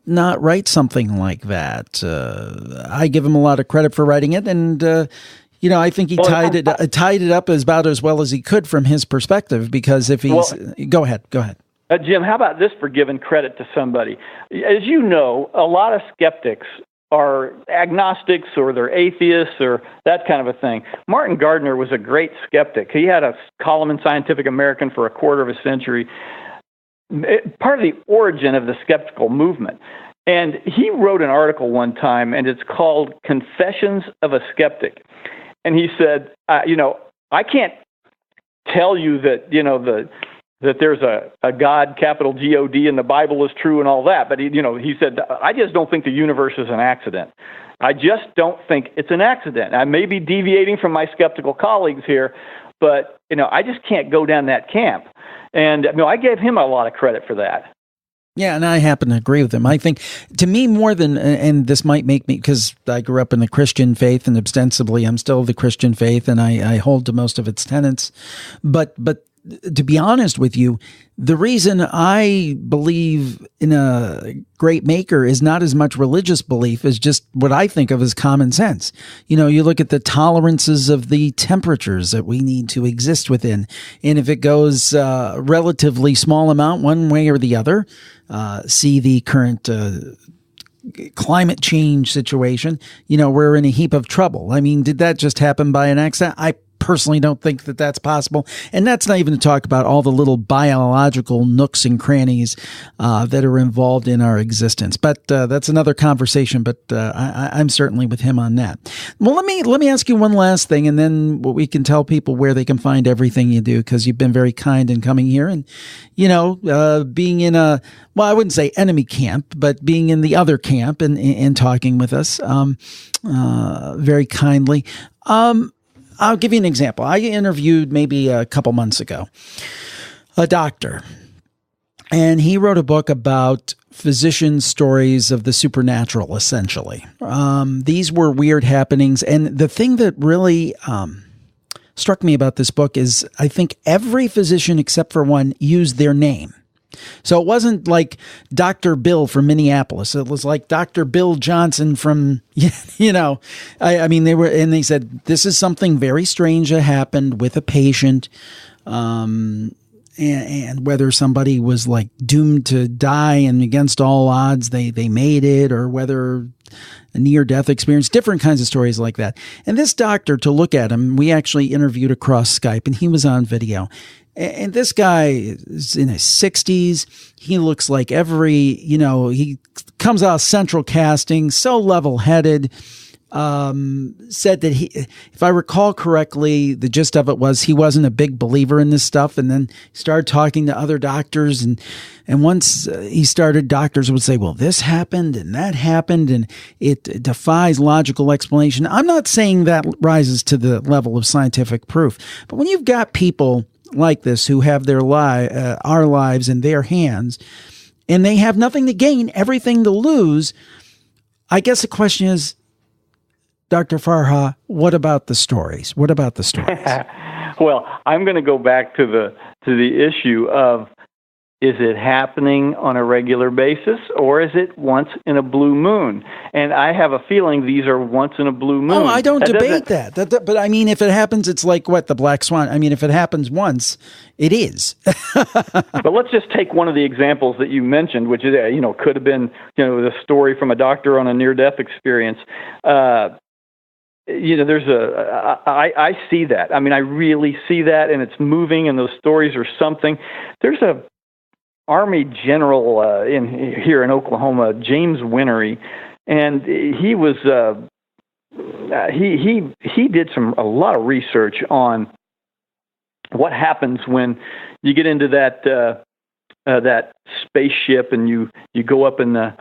not write something like that. I give him a lot of credit for writing it, and I think he tied it up about as well as he could from his perspective. Because if he's go ahead. Jim, how about this for giving credit to somebody? As you know, a lot of skeptics are agnostics or they're atheists or that kind of a thing. Martin Gardner was a great skeptic. He had a column in Scientific American for a quarter of a century, part of the origin of the skeptical movement. And he wrote an article one time, and it's called Confessions of a Skeptic. And he said, I can't tell you that, that there's a God, capital G-O-D, and the Bible is true and all that. But, he said, I just don't think the universe is an accident. I just don't think it's an accident. I may be deviating from my skeptical colleagues here, but, I just can't go down that camp. And, I gave him a lot of credit for that. Yeah, and I happen to agree with him. I think, to me, more than, and this might make me, because I grew up in the Christian faith, and ostensibly I'm still the Christian faith, and I hold to most of its tenets, but to be honest with you, the reason I believe in a great maker is not as much religious belief as just what I think of as common sense. You look at the tolerances of the temperatures that we need to exist within. And if it goes relatively small amount one way or the other, see the current climate change situation, we're in a heap of trouble. I mean, did that just happen by an accident? I personally don't think that that's possible. And that's not even to talk about all the little biological nooks and crannies that are involved in our existence. But that's another conversation, but I'm certainly with him on that. Well, let me ask you one last thing, and then we can tell people where they can find everything you do, because you've been very kind in coming here and, being in I wouldn't say enemy camp, but being in the other camp and talking with us very kindly. I'll give you an example. I interviewed maybe a couple months ago a doctor, and he wrote a book about physician stories of the supernatural, essentially. These were weird happenings, and the thing that really struck me about this book is I think every physician except for one used their name. So it wasn't like Dr. Bill from Minneapolis. It was like Dr. Bill Johnson from, I mean, they said, this is something very strange that happened with a patient. And whether somebody was like doomed to die and against all odds, they made it, or whether a near-death experience, different kinds of stories like that. And this doctor, to look at him, we actually interviewed across Skype, and he was on video. And this guy is in his 60s. He looks like he comes out of Central Casting, so level-headed, said that he, if I recall correctly, the gist of it was he wasn't a big believer in this stuff, and then he started talking to other doctors, and once he started, doctors would say, well, this happened and that happened, and it defies logical explanation. I'm not saying that rises to the level of scientific proof, but when you've got people like this who have their our lives in their hands, and they have nothing to gain, everything to lose, I guess the question is, Dr. Farha, what about the stories? What about the stories? Well, I'm going to go back to the issue of, is it happening on a regular basis, or is it once in a blue moon? And I have a feeling these are once in a blue moon. Oh, I don't debate that. But I mean, if it happens, it's like what, the black swan? I mean, if it happens once, it is. But let's just take one of the examples that you mentioned, which is, could have been, the story from a doctor on a near-death experience. I see that. I mean, I really see that, and it's moving, and those stories are something. There's a Army general here in Oklahoma, James Winery, and he was he did a lot of research on what happens when you get into that spaceship and you go up in the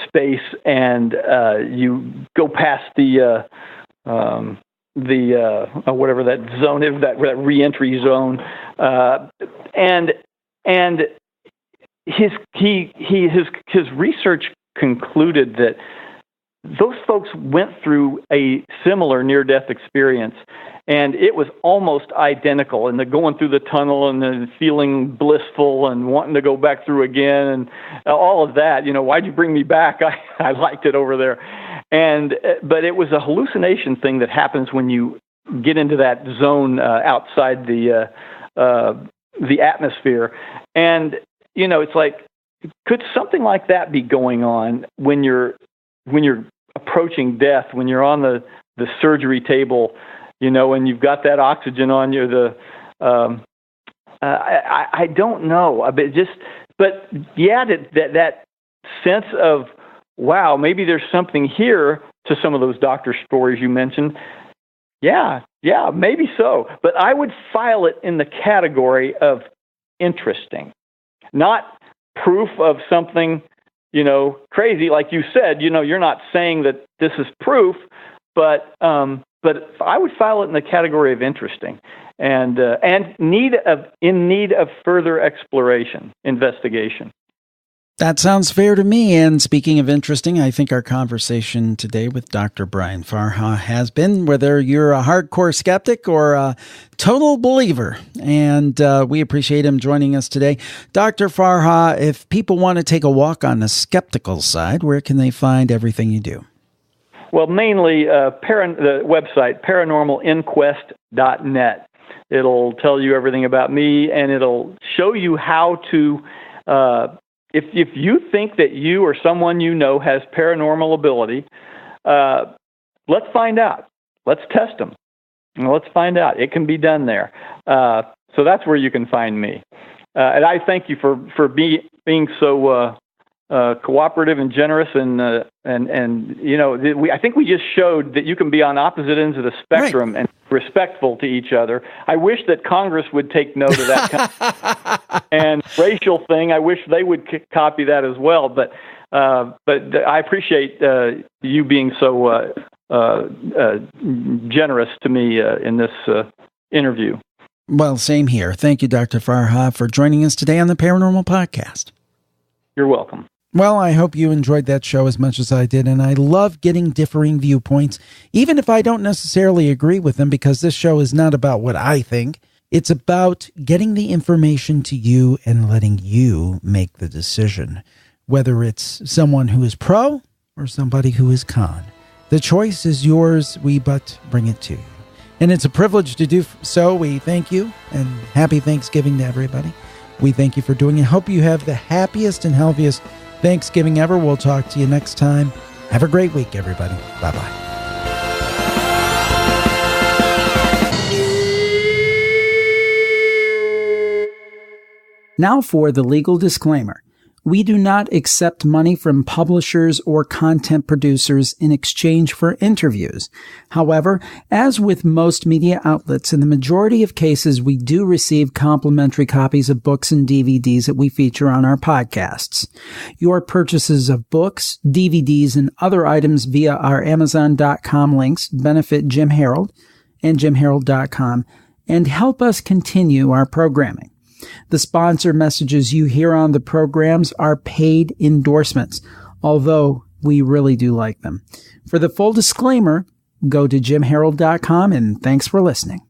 space and you go past the whatever that zone is, that reentry zone, and his research concluded that those folks went through a similar near-death experience, and it was almost identical. And they're going through the tunnel and then feeling blissful and wanting to go back through again, and all of that. Why'd you bring me back? I liked it over there. But it was a hallucination thing that happens when you get into that zone outside the atmosphere. And it's like, could something like that be going on when you're approaching death, when you're on the surgery table, and you've got that oxygen on you? I don't know. But yeah, that sense of, wow, maybe there's something here to some of those doctor stories you mentioned. Yeah, maybe so. But I would file it in the category of interesting, not proof of something, crazy. Like you said, you're not saying that this is proof, but I would file it in the category of interesting and in need of further exploration, investigation. That sounds fair to me. And speaking of interesting, I think our conversation today with Dr. Brian Farha has been, whether you're a hardcore skeptic or a total believer. And we appreciate him joining us today. Dr. Farha, if people want to take a walk on the skeptical side, where can they find everything you do? Well, mainly the website, paranormalinquest.net. It'll tell you everything about me, and it'll show you how to... If you think that you or someone has paranormal ability, let's find out. Let's test them. And let's find out. It can be done there. So that's where you can find me. And I thank you for being so cooperative and generous, and I think we just showed that you can be on opposite ends of the spectrum, right, and respectful to each other. I wish that Congress would take note of that kind of and racial thing. I wish they would copy that as well. But I appreciate you being so generous to me in this interview. Well, same here. Thank you, Dr. Farha, for joining us today on the Paranormal Podcast. You're welcome. Well, I hope you enjoyed that show as much as I did, and I love getting differing viewpoints, even if I don't necessarily agree with them, because this show is not about what I think. It's about getting the information to you and letting you make the decision, whether it's someone who is pro or somebody who is con. The choice is yours, we but bring it to you. And it's a privilege to do so. We thank you, and happy Thanksgiving to everybody. We thank you for doing it. Hope you have the happiest and healthiest Thanksgiving ever. We'll talk to you next time. Have a great week, everybody. Bye-bye. Now for the legal disclaimer. We do not accept money from publishers or content producers in exchange for interviews. However, as with most media outlets, in the majority of cases, we do receive complimentary copies of books and DVDs that we feature on our podcasts. Your purchases of books, DVDs, and other items via our Amazon.com links benefit Jim Harold and JimHarold.com and help us continue our programming. The sponsor messages you hear on the programs are paid endorsements, although we really do like them. For the full disclaimer, go to JimHarold.com, and thanks for listening.